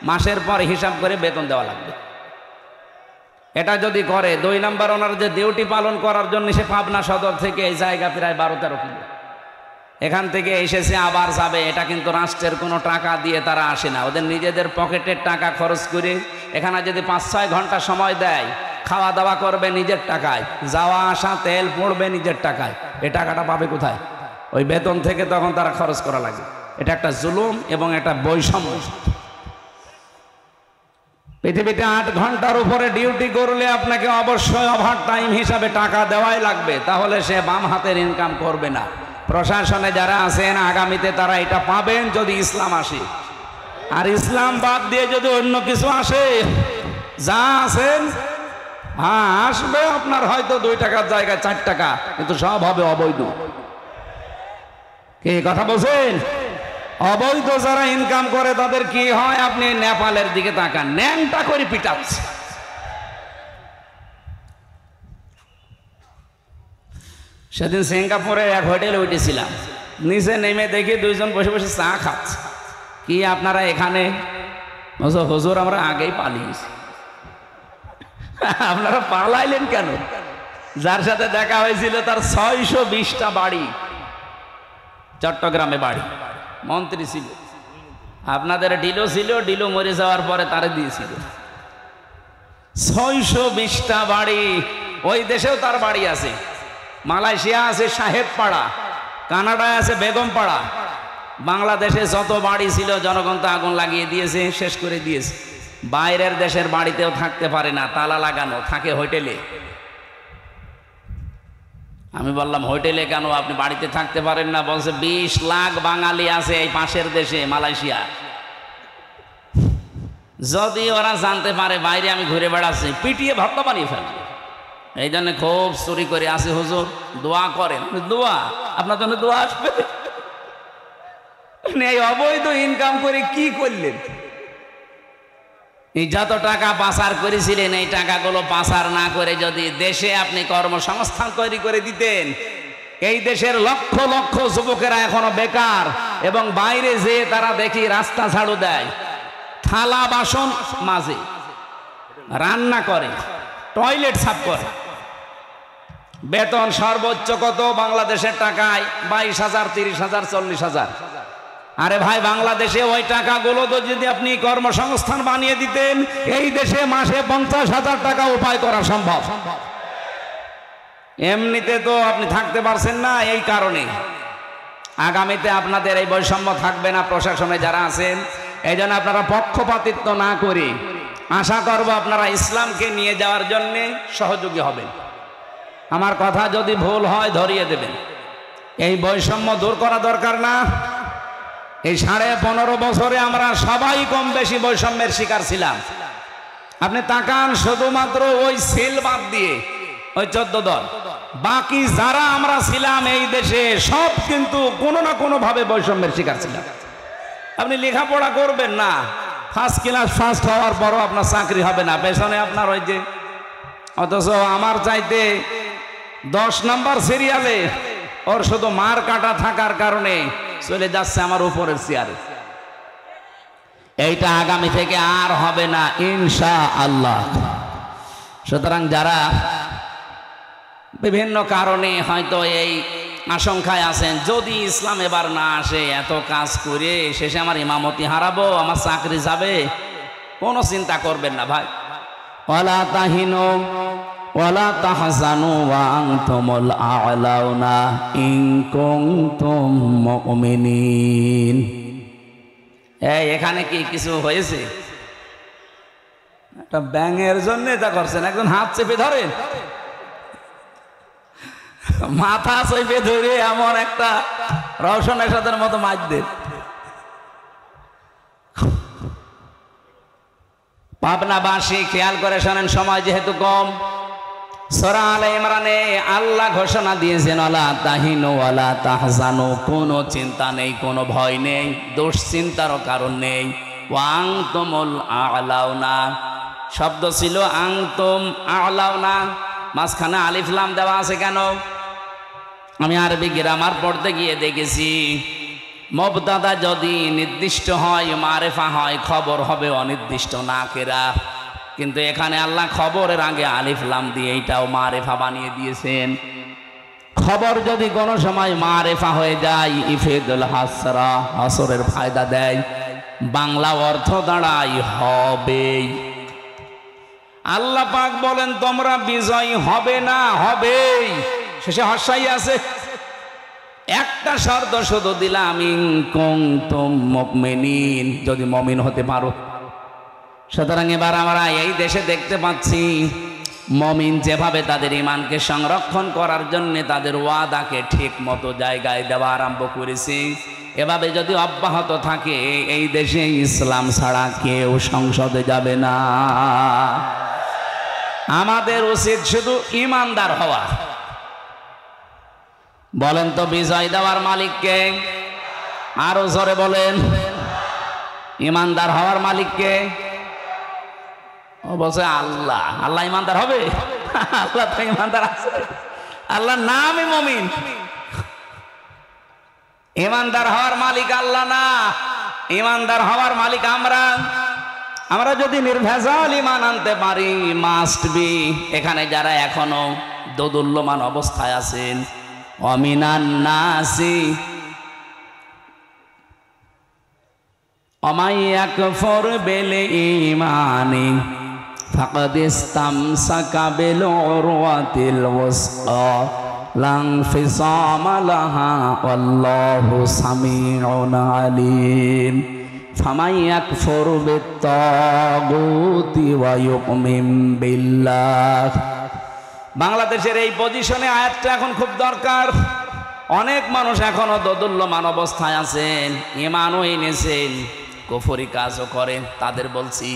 মাসের পর হিসাব করে বেতন দেওয়া লাগবে। এটা যদি করে 2 নম্বর, ওনার যে ডিউটি পালন করার জন্য সে পাবনা সদর থেকে এই জায়গা প্রায় 12-13 কিলো, এখান থেকে এসেছে আবার যাবে। এটা কিন্তু রাষ্ট্রের কোনো টাকা দিয়ে তারা আসে না, ওদের নিজেদের পকেটের টাকা খরচ করে। এখানে যদি 5-6 ঘন্টা সময় দেয়, খাওয়া দাওয়া করবে নিজের টাকায়, যাওয়া আসা তেল পড়বে নিজের টাকায়, এই টাকাটা পাবে কোথায়? ওই বেতন থেকে তখন তারা খরচ করা লাগে। এটা একটা জুলুম এবং একটা বৈষম্য। পৃথিবীতে 8 ঘন্টার উপরে ডিউটি করলে আপনাকে অবশ্যই ওভার টাইম হিসাবে টাকা দেওয়াই লাগবে, তাহলে সে বাম হাতের ইনকাম করবে না। প্রশাসনে যারা আছেন আগামীতে তারা এটা পাবেন যদি ইসলাম আসে। আর ইসলাম বাদ দিয়ে যদি অন্য কিছু আসে, যা আছেন হ্যাঁ আসবে, আপনার হয়তো 2 টাকার জায়গায় 4 টাকা, কিন্তু সব হবে অবৈধ। কি কথা বলছেন? অবৈধ যারা ইনকাম করে তাদের কি হয়? আপনি নেপালের দিকে তাকান, ন্যাংটা করে পিটাচ্ছে। সেদিন সিঙ্গাপুরে এক হোটেলে উঠেছিলাম, নিচে নেমে দেখি 2 জন বসে বসে চা খাচ্ছে। কি আপনারা এখানে? হুজুর আমরা আগেই পালিয়েছি। আপনারা পালাইলেন কেন? যার সাথে দেখা হয়েছিল তার 620টা বাড়ি, চট্টগ্রামে বাড়ি, মন্ত্রী ছিল। আপনাদের ডিলো ছিল, ডিলো মরে যাওয়ার পরে তারে দিয়েছিল। 620টা বাড়ি, ওই দেশেও তার বাড়ি আছে। মালয়েশিয়া আছে সাহেব পাড়া, কানাডায় আছে বেগম পাড়া। বাংলাদেশে যত বাড়ি ছিল জনগণ তো আগুন লাগিয়ে দিয়েছে, শেষ করে দিয়েছে। বাইরের দেশের বাড়িতেও থাকতে পারে না, তালা লাগানো, থাকে হোটেলে। আমি বললাম হোটেলে কেন, আপনি বাড়িতে থাকতে পারেন না? বলছে 20 লাখ বাঙালি আছে এই পাশের দেশে মালয়েশিয়া। যদি ওরা জানতে পারে বাইরে আমি ঘুরে বেড়াচ্ছি, পিটিয়ে ভর্তা বানিয়ে ফেলবে। এই জন্য খুব চুরি করে আসে। হুজুর দোয়া করেন। দোয়া? আপনার জন্য দোয়া আসবে? এই অবৈধ ইনকাম করে কি করলেন? এই যত টাকা পাচার করেছিলেন, এই টাকাগুলো পাচার না করে যদি দেশে আপনি কর্মসংস্থান তৈরি করে দিতেন, এই দেশের লক্ষ লক্ষ যুবকেরা এখনো বেকার, এবং বাইরে যেয়ে তারা দেখি রাস্তা ঝাড়ু দেয়, থালা বাসন মাজে, রান্না করে, টয়লেট সাফ করে। বেতন সর্বোচ্চ কত বাংলাদেশের টাকায়? 22,000, 30,000, 40,000। আরে ভাই, বাংলাদেশে ওই টাকাগুলো তো যদি আপনি কর্মসংস্থান বানিয়ে দিতেন, এই দেশে মাসে 50,000 টাকা উপায় করা সম্ভব। এমনিতে তো আপনি থাকতে পারছেন না, এই কারণে আগামীতে আপনাদের এই বৈষম্য থাকবে না প্রশাসনে যারা আছেন। এই জন্য আপনারা পক্ষপাতিত্ব না করে আশা করব আপনারা ইসলামকে নিয়ে যাওয়ার জন্য সহযোগী হবেন। আমার কথা যদি ভুল হয় ধরিয়ে দেবেন। এই বৈষম্য দূর করা দরকার না? এই 15.5 বছরে আমরা সবাই কম বেশি বৈষম্যের শিকার ছিলাম। আপনি তাকান, শুধুমাত্র ওই সিল বাদ দিয়ে ওই 14 দল, বাকি যারা আমরা ছিলাম এই দেশে সব কিন্তু কোনো না কোনো ভাবে বৈষম্যের শিকার ছিলাম। আপনি লেখাপড়া করবেন না, ফার্স্ট ক্লাস ফার্স্ট হওয়ার পরও আপনার চাকরি হবে না, পেছনে আপনার ওই যে, অথচ আমার চাইতে 10 নাম্বার সিরিয়ালে ওর শুধু মার কাটা থাকার কারণে চলে যাচ্ছে আমার উপরের চেয়ারে। এইটা আগামী থেকে আর হবে না ইনশাআল্লাহ। সুতরাং যারা বিভিন্ন কারণে হয়তো এই আশঙ্কায় আছেন, যদি ইসলাম এবার না আসে, এত কাজ করে শেষে আমার ইমামতি হারাবো, আমার চাকরি যাবে, কোনো চিন্তা করবেন না ভাই। ওয়ালা তাহিনু ওয়ালা তাহজানু ওয়া আনতুমুল আ'লাউনা ইন কুনতুম মুমিনিন। এখানে কি কিছু হয়েছে? একটা ব্যাঙের জন্য এটা করছেন, একজন হাত চেপে ধরেন, মাথা চেপে ধরে এমন একটা রওশন এরশাদের মতো মাছ দেন। পাবনাবাসী খেয়াল করে শোনেন, সময় যেহেতু কম। সূরা আলে ইমরানে আল্লাহ ঘোষণা দিয়েছেন, ওয়ালা তাহিনু ওয়ালা তাহজানু, কোনো চিন্তা নেই, কোনো ভয় নেই, দুশ্চিন্তারও কারণ নেই। ওয়া আনতুমুল আ'লাউনা, শব্দ ছিল আনতুম আ'লাউনা, মাঝখানে আলিফ লাম দেওয়া আছে কেন? আমি আরবি গ্রামার পড়তে গিয়ে দেখেছি, মুবতাদা যদি নির্দিষ্ট হয়, মারেফা হয়, খবর হবে অনির্দিষ্ট নাকেরা। কিন্তু এখানে আল্লাহ খবরের আগে আলিফ লাম দিয়ে এইটাও মারেফা বানিয়ে দিয়েছেন। খবর যদি কোনো সময় মারেফা হয়ে যায়, ইফেদুল হাসরা, হাসরের ফায়দা দেয়, বাংলা অর্থ দাঁড়ায় হবেই। আল্লাহ পাক বলেন তোমরা বিজয়ী হবে না, হবেই। শেষে হর্ষাই আছে, একটা শর্ত শুধু দিলাম, ইন কুনতুম মুমিনিন, যদি মুমিন হতে পারো। সুতরাং এবার আমরা এই দেশে দেখতে পাচ্ছি, মুমিন যেভাবে তাদের ঈমানকে সংরক্ষণ করার জন্য তাদের ওয়াদাকে ঠিক মতো জায়গায় দেওয়া আরম্ভ করেছে, এভাবে যদি অব্যাহত থাকে, এই দেশে ইসলাম ছাড়া কেউ সংসদে যাবে না। আমাদের উচিত শুধু ঈমানদার হওয়া। বলেন তো বিজয় দেওয়ার মালিককে? আরো জোরে বলেন। ঈমানদার হওয়ার মালিককে? ও বলছে আল্লাহ। আল্লাহ ঈমানদার হবে? আল্লাহ তো ঈমানদার আছে, আল্লাহর নামই মুমিন। ঈমানদার হওয়ার মালিক আল্লাহ না, ঈমানদার হওয়ার মালিক আমরা। আমরা যদি নির্ভেজাল ঈমান আনতে পারি, মাস্ট বি, এখানে যারা এখনো দোদুল্যমান অবস্থায় আছেন, অমিনান নাসি অমাই ইয়াকফুর বিল ঈমানি ফাকাদ ইসতামসাকা বিল উরওয়াতিল ওয়াসকা লা ইনফিসামা লাহা ওয়াল্লাহু সামিউন আলীম। ফামান ইয়াকফুর বিত-তাগুতি ওয়া ইউমিন বিল্লাহ। বাংলাদেশের এই পজিশনে আয়াতটা এখন খুব দরকার। অনেক মানুষ এখনো দোদুল্যমান অবস্থায় আছেন, ঈমানও এনেছেন, কুফরি কাজও করেন। তাদের বলছি,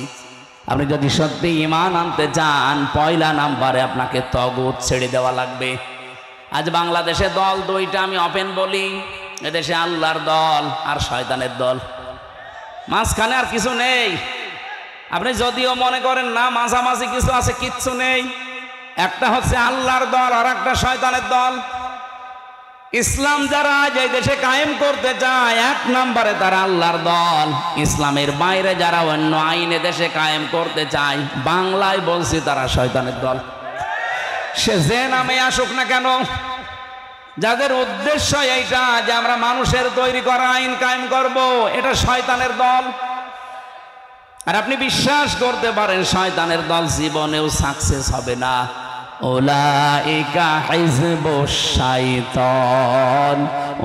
আপনি যদি সত্যি ঈমান আনতে চান, পয়লা নাম্বারে আপনাকে তাগুত ছেড়ে দেওয়া লাগবে। আজ বাংলাদেশে দল দুইটা, আমি ওপেন বলি, এদেশে আল্লাহর দল আর শয়তানের দল, মাঝখানে আর কিছু নেই। আপনি যদিও মনে করেন না মাঝামাঝি কিছু আছে, কিচ্ছু নেই। একটা হচ্ছে আল্লাহর দল আর একটা শয়তানের দল। ইসলাম যারা যে দেশে কায়েম করতে চায়, এক নম্বরে তারা আল্লাহর দল। ইসলামের বাইরে যারা অন্য আইনে দেশে কায়েম করতে চায়, বাংলায় বলছি তারা শয়তানের দল। সে যে নামে আসুক না কেন, যাদের উদ্দেশ্য এইটা যে আমরা মানুষের তৈরি করা আইন কায়েম করব, এটা শয়তানের দল। আর আপনি বিশ্বাস করতে পারেন শয়তানের দল জীবনেও সাকসেস হবে না। উলাইকা হিজবুশ শাইতান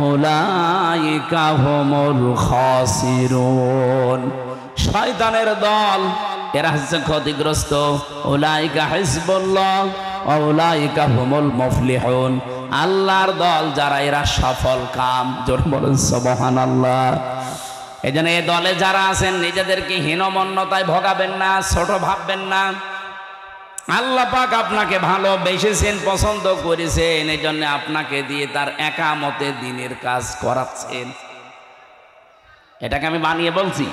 উলাইকা হুমুল খাসিরুন। শয়তানের দল এরা হচ্ছে ক্ষতিগ্রস্ত। উলাইকা হিজবুল্লাহ ওয়া উলাইকা হুমুল মুফলিহুন। আল্লাহর দল যারা, এরা সফল কাম। জোরে বলেন সুবহানাল্লাহ। এই জন্য এই দলে যারা আছেন নিজেদেরকে হীনমন্যতায় ভোগাবেন না, ছোট ভাববেন না। আল্লাহ পাক আপনাকে ভালোবেসেছেন, পছন্দ করেছেন, এই জন্য আপনাকে দিয়ে তার একামতে দিনের কাজ করাচ্ছেন। এটাকে আমি বানিয়ে বলছি।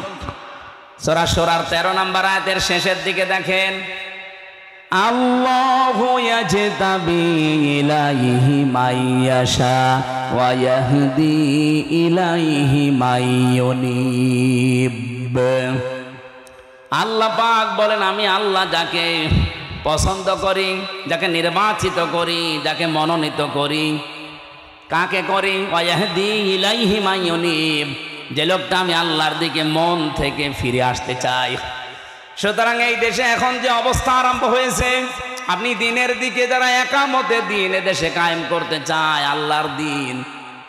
সূরা সূরার 13 নম্বর আয়াতের শেষের দিকে দেখেন, আল্লাহু ইয়াজতাবি ইলাইহি মাইয়াশা ওয়া ইয়াহদি ইলাইহি মাইয়ুনিব। আল্লাহ পাক বলেন, আমি আল্লাহ যাকে পছন্দ করি, যাকে নির্বাচিত করি, যাকে মনোনীত করি, কাকে করি? ওয়া ইয়াহদি ইলাইহি মাইয়ুনিব, যে লোকটা আমি আল্লাহর দিকে মন থেকে ফিরে আসতে চাই। সুতরাং এই দেশে এখন যে অবস্থা আরম্ভ হয়েছে, আপনি দিনের দিকে যারা একামতে দিন দেশে কায়েম করতে চায়, আল্লাহর দিন,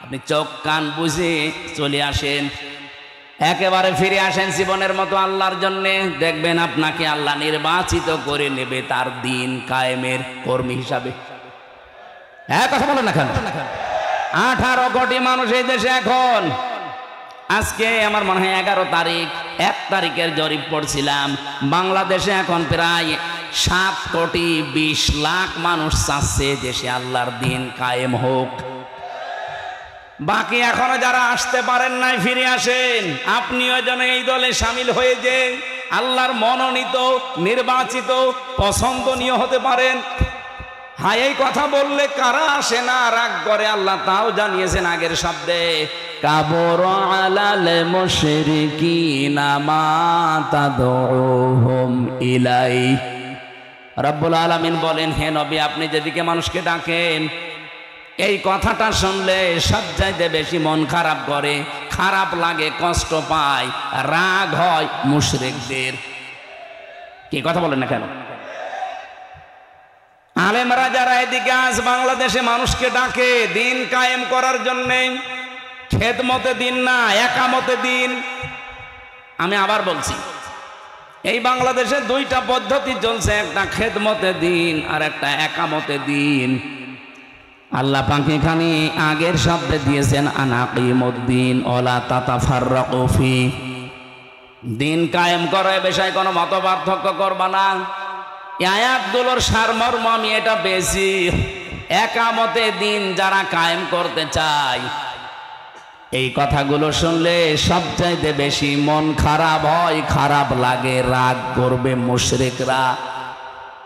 আপনি চোখ কান বুঝে চলে আসেন, একেবারে ফিরে আসেন জীবনের মতো আল্লাহর জন্যে। দেখবেন আপনাকে আল্লাহ নির্বাচিত করে নেবে তার দিন কায়েমের কর্মী হিসাবে। হ্যাঁ, কথা বলেন না কেন? 18 কোটি মানুষ এই দেশে এখন। আজকে আমার মনে হয় 11 তারিখ, 1 তারিখের জরিপ পড়ছিলাম, বাংলাদেশে এখন প্রায় 7 কোটি 20 লাখ মানুষ চাচ্ছে দেশে আল্লাহর দিন কায়েম হোক। বাকি এখনো যারা আসতে পারেন নাই, ফিরে আসেন। আপনিও যেন এই দলে সামিল হয়ে যে আল্লাহর মনোনীত, নির্বাচিত, পছন্দনীয় হতে পারেন। হ্যাঁ, এই কথা বললে কারা আসে না, রাগ করে, আল্লাহ তাও জানিয়েছেন আগের শব্দে, কাবর আলাল মুশরিকিনা মা তাদউহুম ইলাই। রব্বুল আলামিন বলেন, হে নবী, আপনি যেদিকে মানুষকে ডাকেন, এই কথাটা শুনলে সবচাইতে বেশি মন খারাপ করে, খারাপ লাগে, কষ্ট পায়, রাগ হয় মুশরিকদের। কি কথা বলেন না কেন? আলেমরা যারা এদিকে আজ বাংলাদেশে মানুষকে ডাকে দিন কায়েম করার জন্যে, খেদমতে দিন না, একামতে দিন। আমি আবার বলছি, এই বাংলাদেশে 2টা পদ্ধতি চলছে, একটা খেদমতে দিন আর একটা একামতে দিন। আল্লাহ পাক এখানে আগের শব্দে দিয়েছেন আনাকিমুদ্দিন ওয়ালা তাতাফাররাকু ফি। দিন কায়েম করার বিষয়ে কোনো মত পার্থক্য করবা না। আয়াতগুলোর সারমর্ম আমি এটা পেয়েছি, একামতে দিন যারা কায়েম করতে চায়, এই কথাগুলো শুনলে সবচাইতে বেশি মন খারাপ হয়, খারাপ লাগে, রাগ করবে মুশরিকরা।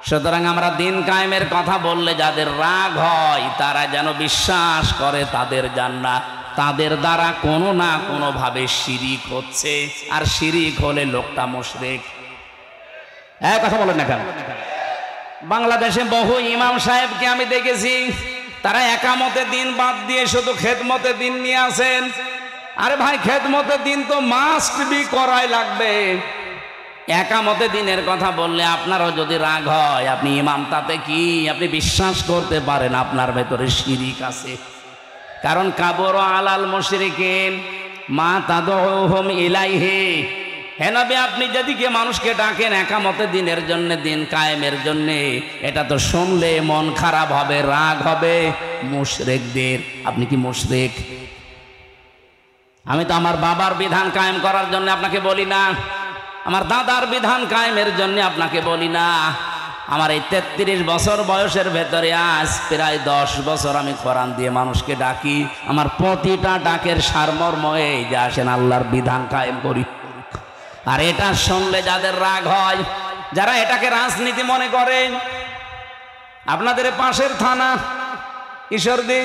সুতরাং আমরা দিন কায়েমের কথা বললে যাদের রাগ হয়, তারা যেন বিশ্বাস করে তাদের জান্নাত, তাদের দ্বারা কোনো না কোনো ভাবে শিরিক হচ্ছে, আর শিরিক হলে লোকটা মুশরিক। কথা বলেন না কেন? বাংলাদেশে বহু ইমাম সাহেবকে আমি দেখেছি, তারা একামতে দিন বাদ দিয়ে শুধু খেদমতে দিন নিয়ে আসেন। আরে ভাই, খেদমতে দিন তো মাস্ট বি করাই লাগবে। একামতে দিনের কথা বললে আপনারও যদি রাগ হয়, আপনি ইমাম, তাতে কি? আপনি বিশ্বাস করতে পারেন আপনার ভেতরে শিরিক আছে। কারণ কাবর আলাল মুশরিকিন মা তাদউহুম ইলাইহি। হে নবী, আপনি যেদিকে মানুষকে ডাকেন একামতে দিনের জন্য, দিন কায়েমের জন্য, এটা তো শুনলে মন খারাপ হবে, রাগ হবে মুশরিকদের। আপনি কি মুশরিক? আমি তো আমার বাবার বিধান কায়েম করার জন্য আপনাকে বলি না, আমার দাদার বিধান কায়েমের জন্য আপনাকে বলি না। আমার এই 33 বছর বয়সের ভেতরে আজ প্রায় 10 বছর আমি কোরআন দিয়ে মানুষকে ডাকি। আমার প্রতিটা ডাকের সারমর্ম এই যে আসেন আল্লাহর বিধান কায়েম করি। আর এটা শুনলে যাদের রাগ হয়, যারা এটাকে রাজনীতি মনে করেন, আপনাদের পাশের থানা ঈশ্বরদী,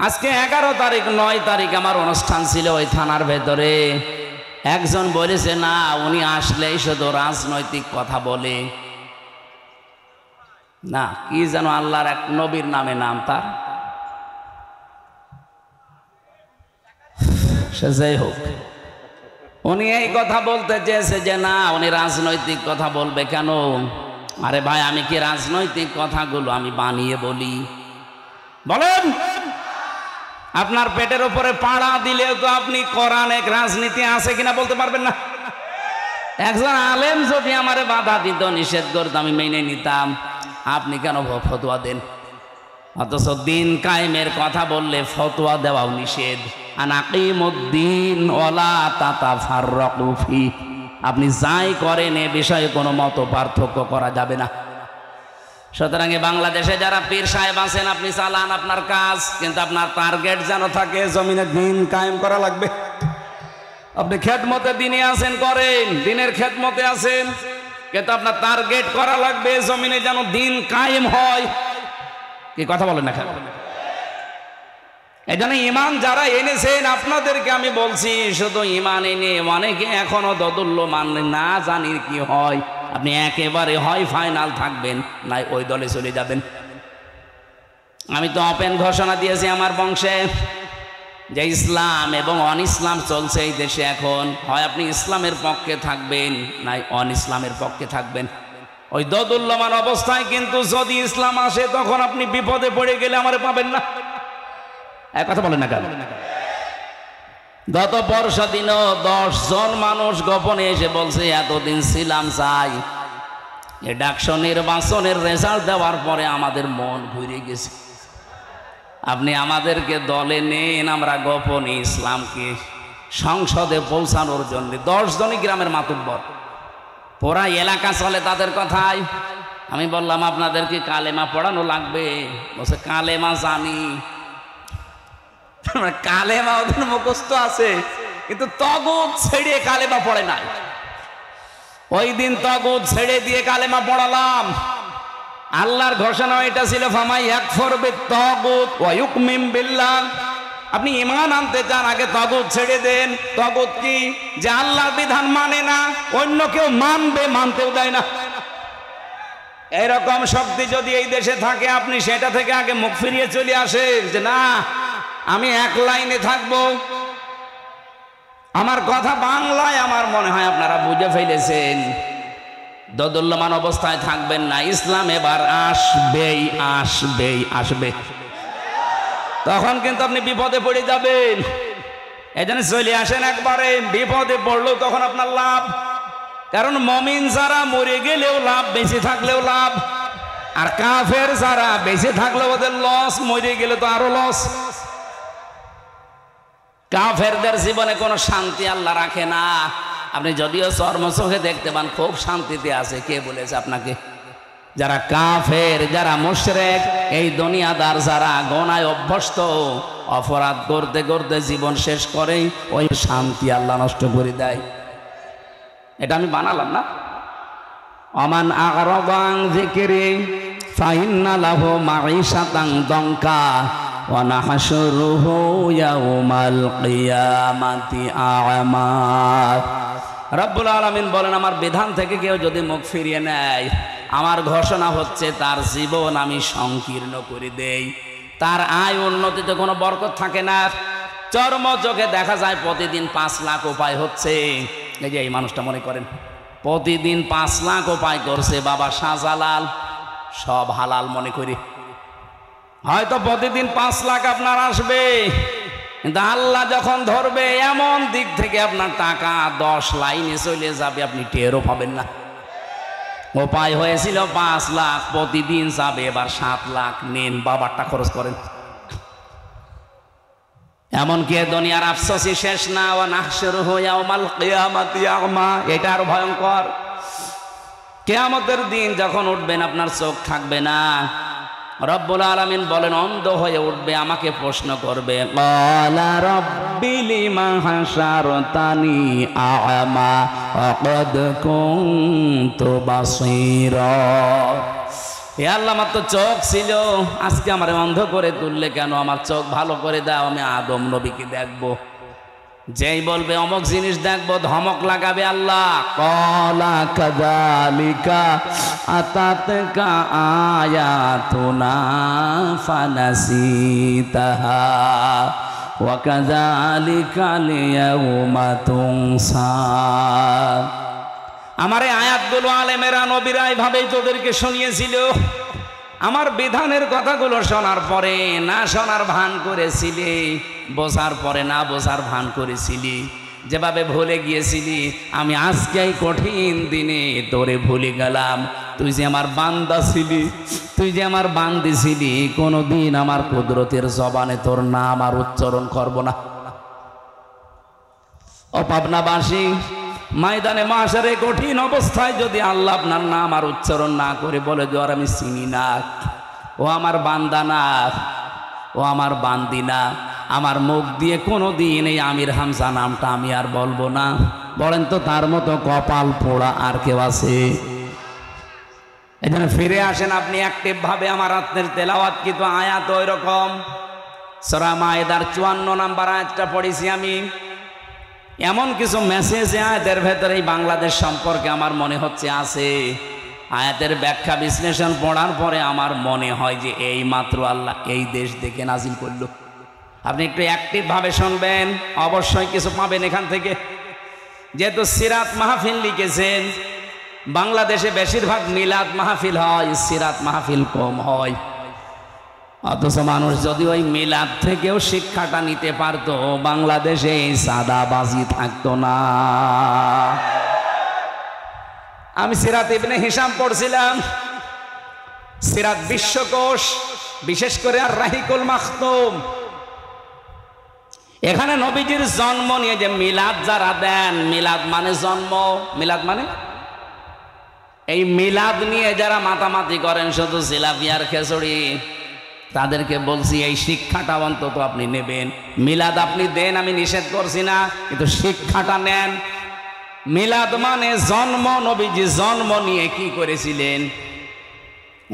আজকে 11 তারিখ 9 তারিখ আমার অনুষ্ঠান ছিল ওই থানার ভেতরে। একজন বলেছে, না, উনি আসলেই শুধু রাজনৈতিক কথা বলে না, কি যেন আল্লাহর এক নবীর নামে নাম তার, সে যাই হোক, উনি এই কথা বলতে চেয়েছে যে না, উনি রাজনৈতিক কথা বলবে কেন? আরে ভাই, আমি কি রাজনৈতিক কথাগুলো আমি বানিয়ে বলি? বলেন, আপনার পেটের উপরে পাড়া দিলেও তো আপনি কোরআন এক রাজনীতি আছে কিনা বলতে পারবেন না। একজন আলেম যদি আমারে বাধা দিত, নিষেধ করতো, আমি মেনে নিতাম। আপনি কেন ফতোয়া দেন? অথচ দিন কায়েমের কথা বললে ফতোয়া দেওয়াও নিষেধ। আন আকিমুদ্দিন ওয়ালা তাতাফাররাকু ফি। আপনি যাই করেন এ বিষয়ে কোনো মত পার্থক্য করা যাবে না। সুতরাং বাংলাদেশে যারা পীর সাহেব আছেন, আপনি চালান আপনার কাজ, কিন্তু আপনার টার্গেট যেন থাকে জমিনে দিন কায়েম করা লাগবে। আপনি খেদমতে দিনে আছেন, করেন, দিনের খেদমতে আছেন, কিন্তু আপনার টার্গেট করা লাগবে জমিনে যেন দিন কায়েম হয়। কি কথা বলেন না কেন? এই জন্য ইমান যারা এনেছেন আপনাদেরকে আমি বলছি, শুধু ইমান এনে অনেকে এখনো দোদুল্যমান না জানি কি হয়। আপনি একেবারে হয় ফাইনাল থাকবেন, নাই ওই দলে চলে যাবেন। আমি তো ওপেন ঘোষণা দিয়েছি আমার বংশে যে ইসলাম এবং অন ইসলাম চলছে এই দেশে এখন, হয় আপনি ইসলামের পক্ষে থাকবেন নাই অন ইসলামের পক্ষে থাকবেন। ওই দোদুল্যমান অবস্থায় কিন্তু যদি ইসলাম আসে তখন আপনি বিপদে পড়ে গেলে আমারে পাবেন না। এক কথা বলেন না কেন? গত পরশু দিনও 10 জন মানুষ গোপনে এসে বলছে এতদিন ছিলাম চাই। এ ডাকসু নির্বাচনের রেজাল্ট দেওয়ার পরে আমাদের মন ঘুরে গেছে। আপনি আমাদেরকে দলে নেন, আমরা গোপনে ইসলামকে সংসদে পৌঁছানোর জন্য। 10 জনই গ্রামের মাতুব্বর, পুরা এলাকা চলে তাদের কথায়। আমি বললাম আপনাদেরকে কালেমা পড়ানো লাগবে? বলছে কালেমা জানি। কালেমা ওদের মুখস্থ আছে, কিন্তু তগুত ছেড়ে কালেমা পড়ে নাই। ওই দিন তগুত ছেড়ে দিয়ে কালেমা পড়ালাম। আল্লাহর ঘোষণা এটা ছিল ফামাই ইয়াকফুর বিত-তাগুত ওয়া ইউমিন বিল্লাহ। আপনি ঈমান আনতে চান, আগে তাগুত ছেড়ে দেন। তাগুত কি? যে আল্লাহর বিধান মানে না, অন্য কেউ মানবে, মানতেও দেয় না। এরকম শক্তি যদি এই দেশে থাকে, আপনি সেটা থেকে আগে মুখ ফিরিয়ে চলে আসেন যে না, আমি এক লাইনে থাকবো। আমার কথা বাংলায় আমার মনে হয় আপনারা বুঝে ফেলেছেন। দোদুল্যমান অবস্থায় থাকবেন না। ইসলাম এবার আসবেই, আসবেই, আসবে। তখন কিন্তু আপনি বিপদে পড়ে যাবেন। এই জন্য চলে আসেন একবারে। বিপদে পড়লেও তখন আপনার লাভ, কারণ মুমিন যারা মরে গেলেও লাভ, বেঁচে থাকলেও লাভ। আর কাফের যারা বেঁচে থাকলেও ওদের লস, মরে গেলে তো আরো লস। কাফেরদের জীবনে কোনো শান্তি আল্লাহ রাখে না। আপনি যদিও চর্মচোখে দেখতে পান খুব শান্তিতে আছে, কে বলেছে আপনাকে? যারা কাফের, যারা মুশরিক, এই দুনিয়াদার যারা গোনায় অভ্যস্ত, অপরাধ করতে করতে জীবন শেষ করে, ওই শান্তি আল্লাহ নষ্ট করে দেয়। এটা আমি বানালাম না। আমান আ'রাদা আন যিকরি ফাইন্না লাহু মাঈশাতান দানকা ওয়া নাহশুরুহু ইয়াওমাল কিয়ামাতি আ'মা। রব্বুল আলামিন বলেন, আমার বিধান থেকে কেউ যদি মুখ ফিরিয়ে নেয়, আমার ঘোষণা হচ্ছে তার জীবন আমি সংকীর্ণ করে দেই। তার আয় উন্নতিতে কোনো বরকত থাকে না। চর্ম চোখে দেখা যায় প্রতিদিন 5 লাখ উপায় হচ্ছে। এই যে এই মানুষটা মনে করেন প্রতিদিন 5 লাখ উপায় করছে বাবা শাহজালাল, সব হালাল মনে করি। হয়তো প্রতিদিন 5 লাখ আপনার আসবে, কিন্তু আল্লাহ যখন ধরবে এমন দিক থেকে আপনার টাকা 10 লাইনে চলে যাবে, আপনি টেরও পাবেন না। উপায় হয়েছিল 5 লাখ, প্রতিদিন যাবে এবার 7 লাখ। নেন, বাবারটা খরচ করেন। এমনকি দুনিয়ার আফসোসই শেষ না। ওয়া নাহশুরুহু ইয়াওমাল কিয়ামাতি আ'মা। এটা আরো ভয়ঙ্কর। কিয়ামতের দিন যখন উঠবেন আপনার চোখ থাকবে না। রব্বুল আলামিন বলেন অন্ধ হয়ে উঠবে, আমাকে প্রশ্ন করবে, ক্বালা রাব্বি লিমা হাশারতানি আ'মা ওয়া ক্বাদ কুনতু বাসীরা। হে আল্লাহ, আমার তো চোখ ছিল, আজকে আমার অন্ধ করে তুললে কেন? আমার চোখ ভালো করে দাও, আমি আদম নবীকে দেখবো। যেই বলবে অমুক জিনিস দেখবো, ধমক লাগাবে আল্লাহ। ক্বালা কাযালিকা আতাতকা আয়াতুনা ফানাসিতাহা ওয়া কাযালিকা লিয়াউমা তুনসা। আমার এই আয়াতগুলো আলেমেরা, নবীরা এইভাবেই তোদেরকে শুনিয়েছিল। আমার বিধানের কথাগুলো শোনার পরে না শোনার ভান করেছিলি, বোঝার পরে না বোঝার ভান করেছিলি, যেভাবে ভুলে গিয়েছিলি। আমি আজকেই কঠিন দিনে তোরে ভুলে গেলাম। তুই যে আমার বান্দা ছিলি, তুই যে আমার বান্দি ছিলি, কোনোদিন আমার কুদরতের জবানে তোর নাম আর উচ্চারণ করব না। ও পাবনাবাসী, ময়দানে মাশারে কঠিন অবস্থায় যদি আল্লাহ আপনার নাম আর উচ্চারণ না করে বলে যে আমি চিনি না, ও আমার বান্দা না, ও আমার বান্দি না, আমার মুখ দিয়ে কোনো দিন এই আমির হামজা নামটা আমি আর বলবো না, বলেন তো তার মতো কপাল পোড়া আর কেউ আছে? এখানে ফিরে আসেন আপনি অ্যাক্টিভ ভাবে। আমার রাত্রের তেলাওয়াত কিন্তু আয়াত ওই রকম। সূরা মায়েদার 54 নম্বর আয়াতটা পড়েছি আমি। এমন কিছু মেসেজ আয়াতের ভেতরে বাংলাদেশ সম্পর্কে আমার মনে হচ্ছে আছে। আয়াতের ব্যাখ্যা বিশ্লেষণ পড়ার পরে আমার মনে হয় যে এই মাত্র আল্লাহ এই দেশ দেখে নাজিল করলো। আপনি একটু অ্যাক্টিভ ভাবে শুনবেন, অবশ্যই কিছু পাবেন এখান থেকে। যেহেতু সিরাত মাহফিল লিখেছেন, বাংলাদেশে বেশিরভাগ মিলাদ মাহফিল হয়, সিরাত মাহফিল কম হয়। অথচ মানুষ যদি ওই মিলাদ থেকেও শিক্ষাটা নিতে পারত, বাংলাদেশে সাদাবাজি থাকতো না। আমি সিরাত ইবনে হিশাম পড়ছিলাম, সিরাত বিশ্বকোষ, বিশেষ করে আর রাহিকুল মাখতুম। এখানে নবীজির জন্ম নিয়ে যে মিলাদ যারা দেন, মিলাদ মানে জন্ম, মিলাদ মানে এই মিলাদ নিয়ে যারা মাতামাতি করেন শুধু জিলাপি আর খিচুড়ি, তাদেরকে বলছি এই শিক্ষাটা অন্তত আপনি নেবেন। মিলাদ আপনি দেন, আমি নিষেধ করছি না, কিন্তু শিক্ষাটা নেন। মিলাদ মানে জন্ম, নবীজি জন্ম নিয়ে কি করেছিলেন।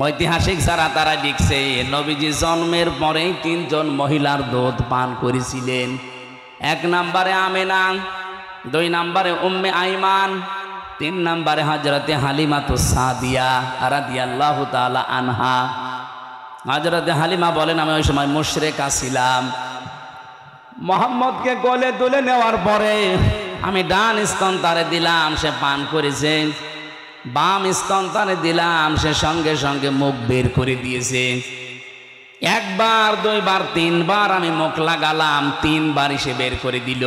ঐতিহাসিক যারা তারা লিখছে নবীজি জন্মের পরেই 3 জন মহিলার দুধ পান করেছিলেন। 1 নম্বরে আমেনা, 2 নম্বরে উম্মে আইমান, 3 নম্বরে হযরতে হালিমাতুস সাদিয়া রাদিয়াল্লাহু তাআলা আনহা। হযরতে হালিমা বলেন আমি ওই সময় মুশরিকা ছিলাম। মুহাম্মদকে কোলে তুলে নেওয়ার পরে আমি ডান স্তন তারে দিলাম, সে পান করেছে। বাম স্তন তারে দিলাম, সে সঙ্গে সঙ্গে মুখ বের করে দিয়েছে। 1 বার 2 বার 3 বার আমি মুখ লাগালাম, 3 বারই সে বের করে দিল।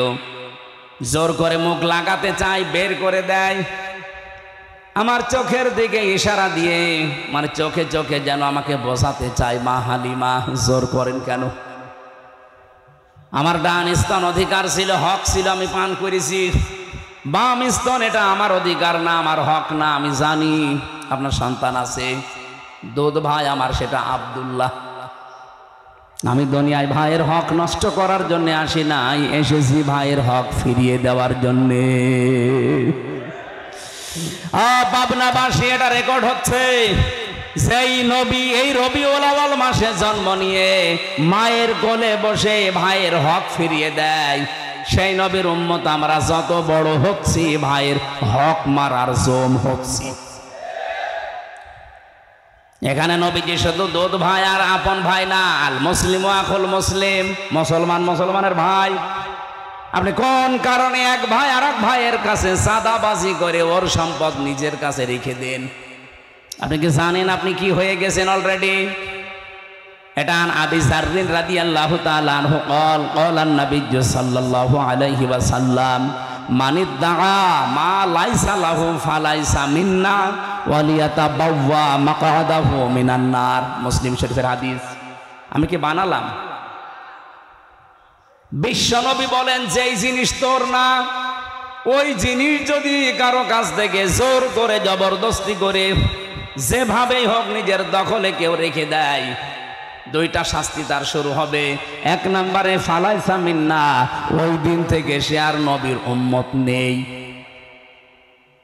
জোর করে মুখ লাগাতে চাই, বের করে দেয়। আমার চোখের দিকে ইশারা দিয়ে, মানে চোখে চোখে যেন আমাকে বোঝাতে চায়, মা হালিমা জোর করেন কেন? আমার ডান স্তন অধিকার ছিল, হক ছিল, আমি পান করেছি। বাম স্তন এটা আমার অধিকার না, আমার হক না। আমি জানি আপনার সন্তান আছে, দুধ ভাই আমার, সেটা আব্দুল্লাহ। আমি দুনিয়ায় ভাইয়ের হক নষ্ট করার জন্য আসি নাই, এসেছি ভাইয়ের হক ফিরিয়ে দেওয়ার জন্যে। পাবনাবাসী, এটা রেকর্ড হচ্ছে। যেই নবী এই রবিউল আউয়াল মাসে জন্ম নিয়ে মায়ের কোলে বসে ভাইয়ের হক ফিরিয়ে দেয়, সেই নবীর উম্মত আমরা যত বড় হচ্ছি, ভাইয়ের হক মারার জম হচ্ছি। এখানে নবীজি শুধু দুধ ভাই আর আপন ভাই না, আল মুসলিম আখুল মুসলিম, মুসলমান মুসলমানের ভাই। আপনি কোন কারণে এক ভাই আর এক ভাইয়ের কাছে সাদাবাজি করে ওর সম্পদ নিজের কাছে রেখে দেন? আপনি কি জানেন আপনি কি হয়ে গেছেন অলরেডি? এটা আবি যাররিন রাদিয়াল্লাহু তাআলা আনহু قال قال النبي صلى الله عليه وسلم من ادعى ما ليس له فليس منا وليتبوأ مقعده من النار। মুসলিম শরীফের হাদিস। আমি কি বানালাম? বিশ্বনবী বলেন যেই জিনিস তোর না, ওই জিনিস যদি কারো কাছ থেকে জোর করে জবরদস্তি করে যেভাবেই হোক নিজের দখলে কেউ রেখে দেয়, 2টা শাস্তি তার শুরু হবে। 1 নম্বরে ফালাইসা মিন্না, ওই দিন থেকে সে আর নবীর উম্মত নেই।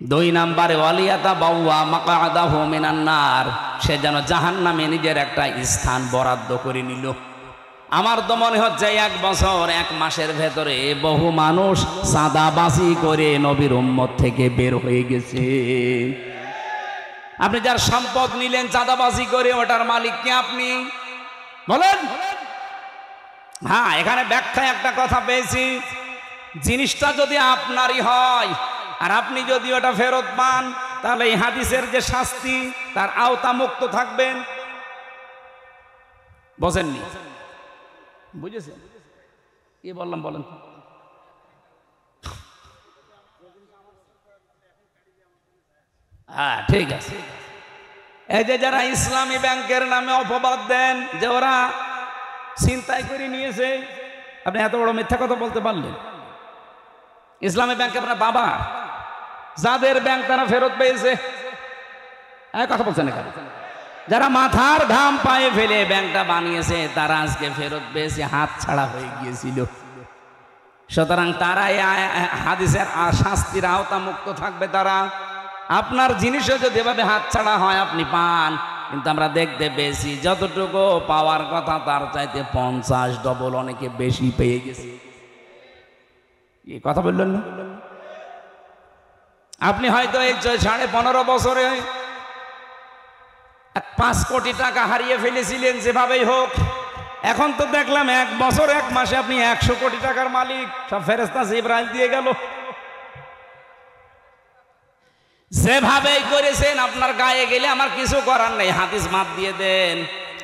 2 নম্বরে ওয়ালিয়াতা বাওয়া মাকআদাহু মিনান নার, সে যেন জাহান্নামে নিজের একটা স্থান বরাদ্দ করে নিল। আমার তো মনে হচ্ছে 1 বছর 1 মাসের ভেতরে বহু মানুষ সাদাবাজি করে নবীর উম্মত থেকে বের হয়ে গেছে। আপনি যার সম্পদ নিলেন চাঁদাবাজি করে, ওটার মালিক কি আপনি? বলেন। হ্যাঁ, এখানে ব্যাখ্যায় একটা কথা পেয়েছি, জিনিসটা যদি আপনারই হয় আর আপনি যদি ওটা ফেরত পান, তাহলে এই হাদিসের যে শাস্তি তার আওতা মুক্ত থাকবেন। বোঝেননি? বুঝেছেন কি বললাম? বলেন। হ্যাঁ, ঠিক আছে। এই যে যারা ইসলামী ব্যাংকের নামে অপবাদ দেন যে ওরা ছিনতাই করে নিয়েছে, আপনি এত বড় মিথ্যা কথা বলতে পারলেন? ইসলামী ব্যাংক আপনার বাবা, যাদের ব্যাংক তারা ফেরত পেয়েছে, কথা বলছেন এখানে, যারা মাথার ঘাম পায়ে ফেলে ব্যাংকটা বানিয়েছে তারা আজকে ফেরত পেয়েছে, হাত ছাড়া হয়ে গিয়েছিল। সুতরাং তারা এই হাদিসের শাস্তির আওতা মুক্ত থাকবে। তারা আপনার জিনিসও যদি এভাবে হাত ছাড়া হয় আপনি পান, কিন্তু আমরা দেখতে পেয়েছি যতটুকু পাওয়ার কথা তার চাইতে 50 ডবল অনেকে বেশি পেয়ে গেছে। কথা বললেন না? আপনি হয়তো এই 15.5 বছরে 5 কোটি টাকা হারিয়ে ফেলেছিলেন যেভাবেই হোক, এখন তো দেখলাম 1 বছর 1 মাসে আপনি 100 কোটি টাকার মালিক, সব ফেরেশতা জিবরাইল দিয়ে গেল। যেভাবেই করেছেন আপনার গায়ে গেলে আমার কিছু করার নেই, হাদিস মাপ দিয়ে দেন।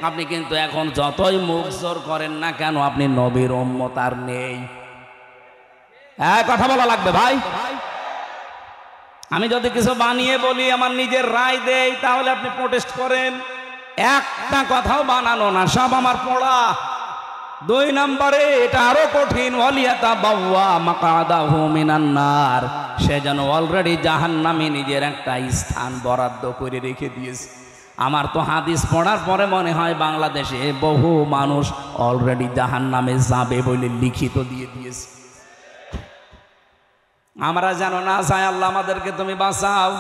আপনি কিন্তু এখন যতই মুখ জোর করেন না কেন আপনি নবীর উম্মত আর নেই। কথা বলা লাগবে ভাই। আমি যদি কিছু বানিয়ে বলি, আমার নিজের রায় দেই, তাহলে আপনি প্রোটেস্ট করেন। একটা কথাও বানানো না, সব আমার পড়া। 2 নম্বরে এটা আরো কঠিন, ওয়ালিয়াতাবাওয়া মাকআদাহু মিনান নার, সে যেন অলরেডি জাহান্নামে নিজের একটা স্থান বরাদ্দ করে রেখে দিয়েছে। আমার তো হাদিস পড়ার পরে মনে হয় বাংলাদেশে বহু মানুষ অলরেডি জাহান্নামে যাবে বলে লিখিত দিয়ে দিয়েছে। আমরা জানো না চাই আল্লাহ আমাদেরকে তুমি বাঁচাও।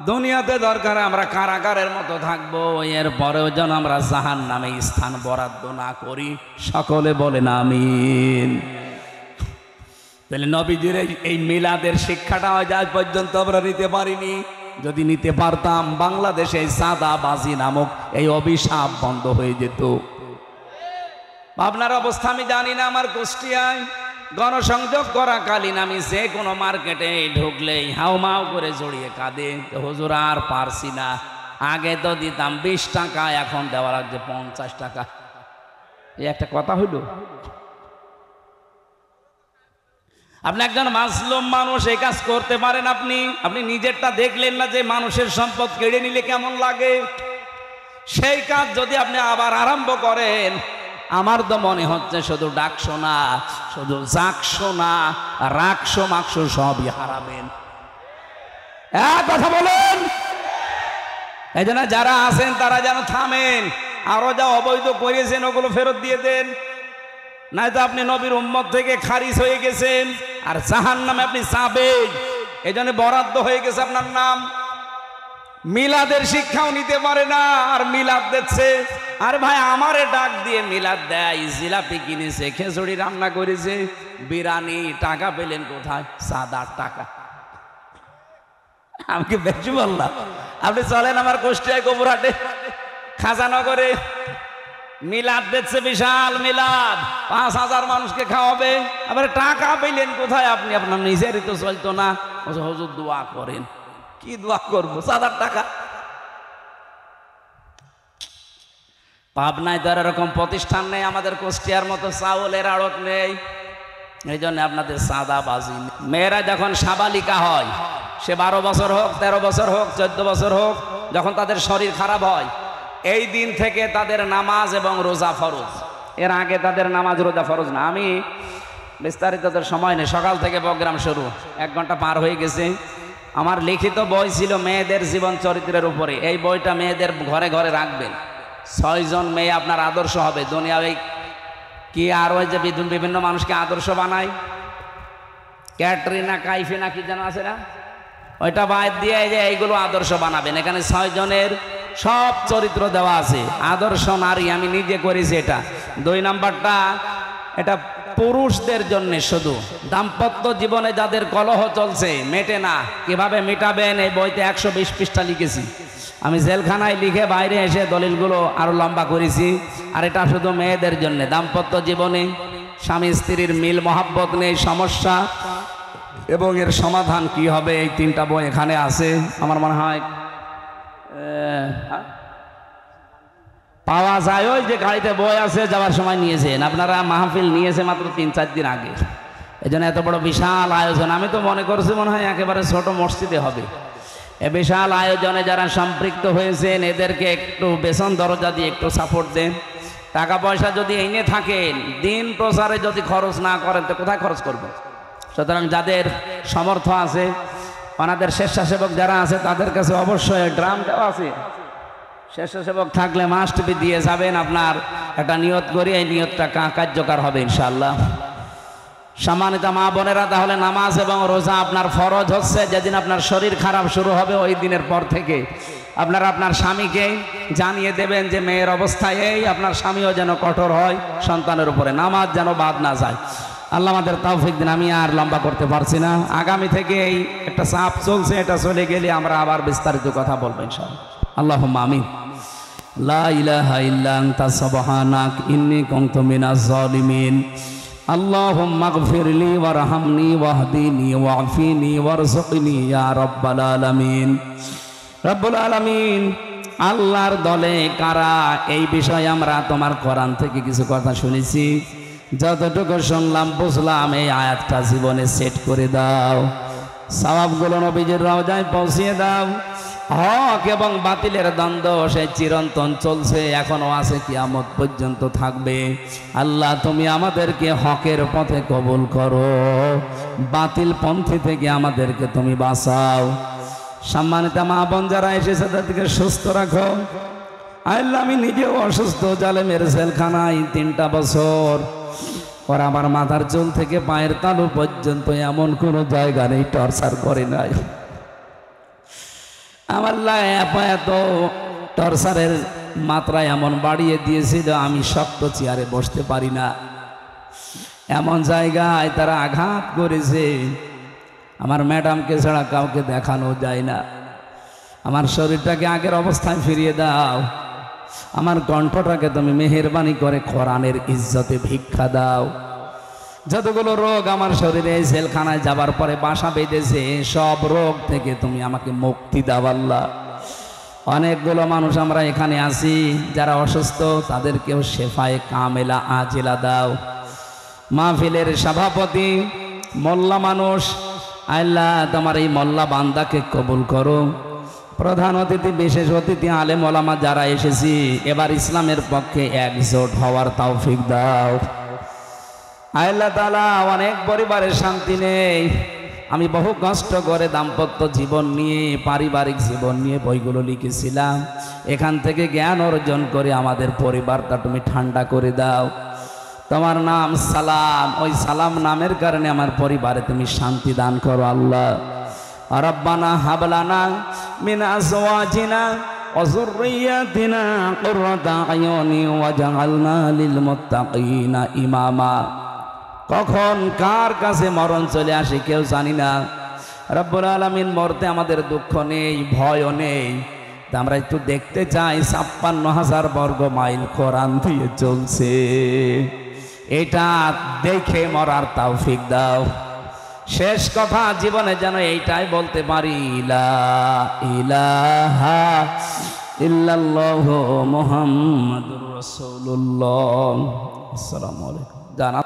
দুনিয়াতে দরকার আমরা কারাগারের মতো থাকবো, এরপরেও যেন আমরা জাহান্নামে স্থান বরাদ্দ না করি। সকলে বলেন আমিন। তাহলে নবীজির এই মিলাদের শিক্ষাটা আজ পর্যন্ত আমরা নিতে পারিনি। যদি নিতে পারতাম বাংলাদেশে সাদাবাজি নামক এই অভিশাপ বন্ধ হয়ে যেত। আপনার অবস্থা আমি জানি না। আমার কুষ্টিয়ায় গণসংযোগ করাকালীন আমি যে কোনো মার্কেটে ঢুকলেই হাউমাউ করে জড়িয়ে কাঁদে, হুজুর আর পারছি না। আগে তো দিতাম 20 টাকা, এখন দেওয়া লাগছে 50 টাকা। এই একটা কথা হইল? আপনি একজন মাজলুম মানুষ, এই কাজ করতে পারেন? আপনি নিজেরটা দেখলেন না যে মানুষের সম্পদ কেড়ে নিলে কেমন লাগে? সেই কাজ যদি আপনি আবার আরম্ভ করেন, আমার তো মনে হচ্ছে শুধু ডাকশো না, শুধু জাকশো না, রাখশো মাকশো সবই হারাবেন। কথা বলেন। এই জন্য যারা আছেন তারা যেন থামেন, আরো যা অবৈধ করেছেন ওগুলো ফেরত দিয়ে দেন, নয়তো আপনি নবীর উম্মত থেকে খারিজ হয়ে গেছেন, আর জাহান্নামে আপনি যাবেন। এই জন্য বরাদ্দ হয়ে গেছে আপনার নাম। মিলাদের শিক্ষাও নিতে পারে না, আর মিলাদ দিচ্ছে। আর ভাই আমারে ডাক দিয়ে মিলাদ দেয়, জিলাপি কিনেছে, খিচুড়ি রান্না করেছে, বিরিয়ানি, টাকা পেলেন কোথায়? 7-8 টাকা। আমি কি বেশি বললাম? আপনি চলেন আমার কুষ্টিয়ায় গোবরহাটে খাজানগরে মিলাদ দিচ্ছে, বিশাল মিলাদ, 5000 মানুষকে খাওয়াবে। আবার টাকা পেলেন কোথায় আপনি? আপনার নিজেরই তো চলতো না। হুজুর দোয়া করেন। কি দোয়া করবো? 7-8 টাকা। পাবনায় তো এরকম প্রতিষ্ঠান নেই, আমাদের কুষ্টিয়ার মতো চাউলের আড়ত নেই। এই জন্য আপনাদের সাদাবাজি। মেয়েরা যখন সাবালিকা হয়, সে 12 বছর হোক, 13 বছর হোক, 14 বছর হোক, যখন তাদের শরীর খারাপ হয়, এই দিন থেকে তাদের নামাজ এবং রোজা ফরজ। এর আগে তাদের নামাজ রোজা ফরজ না। আমি বিস্তারিত সময় নেই, সকাল থেকে প্রোগ্রাম শুরু, 1 ঘন্টা পার হয়ে গেছে। আমার লিখিত বই ছিল মেয়েদের জীবন চরিত্রের উপরে। এই বইটা মেয়েদের ঘরে ঘরে রাখবেন। 6 জন মেয়ে আপনার আদর্শ হবে দুনিয়ায়। কি আর ওই যে বিভিন্ন মানুষকে আদর্শ বানায়, ক্যাটরিনা কাইফিনা কি যেন আছে না, ওইটা বাদ দিয়ে যে এইগুলো আদর্শ বানাবেন। এখানে 6 জনের সব চরিত্র দেওয়া আছে। আদর্শ নারী আমি নিজে করেছি এটা। 2 নাম্বারটা এটা পুরুষদের জন্য, শুধু দাম্পত্য জীবনে যাদের কলহ চলছে, মেটে না, কিভাবে মেটাবেন এই বইতে 120 পৃষ্ঠা লিখেছি। আমি জেলখানায় লিখে বাইরে এসে দলিলগুলো আরো লম্বা করেছি। আর এটা শুধু মেয়েদের জন্য। দাম্পত্য জীবনে স্বামী স্ত্রীর মিল মহাব্বত নেই, সমস্যা এবং এর সমাধান কি হবে, এই 3টা বই এখানে আছে। আমার মনে হয় পাওয়া যায়, ওই যে গাড়িতে বই আছে, যাওয়ার সময় নিয়েছেন আপনারা। মাহফিল নিয়েছে মাত্র 3-4 দিন আগে। এই জন্য এত বড় বিশাল আয়োজন। আমি তো মনে করছি মনে হয় একেবারে ছোট মসজিদে হবে। এ বিশাল আয়োজনে যারা সম্পৃক্ত হয়েছেন এদেরকে একটু বেতন দরজা দিয়ে একটু সাপোর্ট দেন। টাকা পয়সা যদি এনে থাকেন, দিন প্রচারে যদি খরচ না করেন তো কোথায় খরচ করবেন? সুতরাং যাদের সামর্থ্য আছে, ওনাদের স্বেচ্ছাসেবক যারা আছে তাদের কাছে অবশ্যই ড্রাম দেওয়া আছে। স্বেচ্ছাসেবক থাকলে মাস্ট বি দিয়ে যাবেন। আপনার একটা নিয়ত করি, এই নিয়তটা কার্যকর হবে ইনশাআল্লাহ। সম্মানিত মা বোনেরা, তাহলে নামাজ এবং রোজা আপনার ফরজ হচ্ছে যেদিন আপনার শরীর খারাপ শুরু হবে ওই দিনের পর থেকে আপনারা আপনার স্বামীকে জানিয়ে দেবেন যে মেয়ের অবস্থা এই, আপনার স্বামীও যেন কঠোর হয় সন্তানের উপরে, নামাজ যেন বাদ না যায়। আল্লাহ আমাদের তৌফিক দিন। আমি আর লম্বা করতে পারছি না, আগামী থেকে এই একটা চাপ চলছে, এটা চলে গেলে আমরা আবার বিস্তারিত কথা বলবো ইনশাআল্লাহ। আল্লাহুম্মা আমিন। লা ইলাহা ইল্লা আনতা সুবহানাক ইন্নী কুনতু মিনাজ জালিমিন। আল্লাহুম্মা গফিরলি ওয়ারহামনি ওয়াহদিনি ওয়াফিনি ওয়ারযুকনি ইয়া রাব্বাল আলামিন। রব্বুল আলামিন, আল্লাহর দলে কারা, এই বিষয়ে আমরা তোমার কোরআন থেকে কিছু কথা শুনেছি। যতটুকু শুনলাম বুঝলাম, এই আয়াতটা জীবনে সেট করে দাও। সওয়াবগুলো নবীজির রওজায় পৌঁছিয়ে দাও। হক এবং বাতিলের দ্বন্দ্ব সেই চিরন্তন চলছে, এখনো আছে, কিয়ামত পর্যন্ত থাকবে। আল্লাহ, তুমি আমাদেরকে হকের পথে কবুল করো, বাতিল পন্থী থেকে আমাদেরকে তুমি বাঁচাও। সম্মানিত মা বোন যারা এসেছে তাদেরকে সুস্থ রাখো। আল্লাহ, আমি নিজেও অসুস্থ, জালেমের জেলখানায় 3টা বছর। ওরা আমার মাথার চুল থেকে পায়ের তালু পর্যন্ত এমন কোনো জায়গা নেই টর্চার করে নাই। আমার এত টর্চারের মাত্রা এমন বাড়িয়ে দিয়েছিল, আমি শক্ত চেয়ারে বসতে পারি না। এমন জায়গায় তারা আঘাত করেছে, আমার ম্যাডামকে ছাড়া কাউকে দেখানো যায় না। আমার শরীরটাকে আগের অবস্থায় ফিরিয়ে দাও। আমার কণ্ঠটাকে তুমি মেহেরবানি করে কোরআনের ইজ্জতে ভিক্ষা দাও। যতগুলো রোগ আমার শরীরে জেলখানায় যাবার পরে বাসা বেঁধেছে, সব রোগ থেকে তুমি আমাকে মুক্তি দাও আল্লাহ। অনেকগুলো মানুষ আমরা এখানে আছি যারা অসুস্থ, তাদেরকেও শেফায়ে কামেলা আজেলা দাও। মাহফিলের সভাপতি মোল্লা মানুষ, আল্লাহ তোমার এই মোল্লা বান্দাকে কবুল করো। প্রধান অতিথি, বিশেষ অতিথি, আলেম ওলামা যারা এসেছি, এবার ইসলামের পক্ষে একজোট হওয়ার তৌফিক দাও। আল্লাহ তাআলা, অনেক পরিবারের শান্তি নেই। আমি বহু কষ্ট করে দাম্পত্য জীবন নিয়ে, পারিবারিক জীবন নিয়ে বইগুলো লিখেছিলাম। এখান থেকে জ্ঞান অর্জন করে আমাদের পরিবারটা তুমি ঠান্ডা করে দাও। তোমার নাম সালাম, ওই সালাম নামের কারণে আমার পরিবারে তুমি শান্তি দান করো আল্লাহ। রব্বানা হাবলানা মিন আজওয়াজিনা ওয়া যুররিয়াতিনা কুররাতা আয়ুনি ওয়াজআলনা লিল মুত্তাকিনা ইমামা। কখন কার কাছে মরণ চলে আসে কেউ জানি না। রব্বুল আলামিন, মরতে আমাদের দুঃখ নেই, ভয়ও নেই। আমরা একটু দেখতে চাই 56,000 বর্গ মাইল কোরআন দিয়ে চলছে, এটা দেখে মরার তৌফিক দাও। শেষ কথা জীবনে যেন এইটাই বলতে পারি, লা ইলাহা ইল্লাল্লাহু মুহাম্মাদুর রাসূলুল্লাহ। আসসালামু আলাইকুম।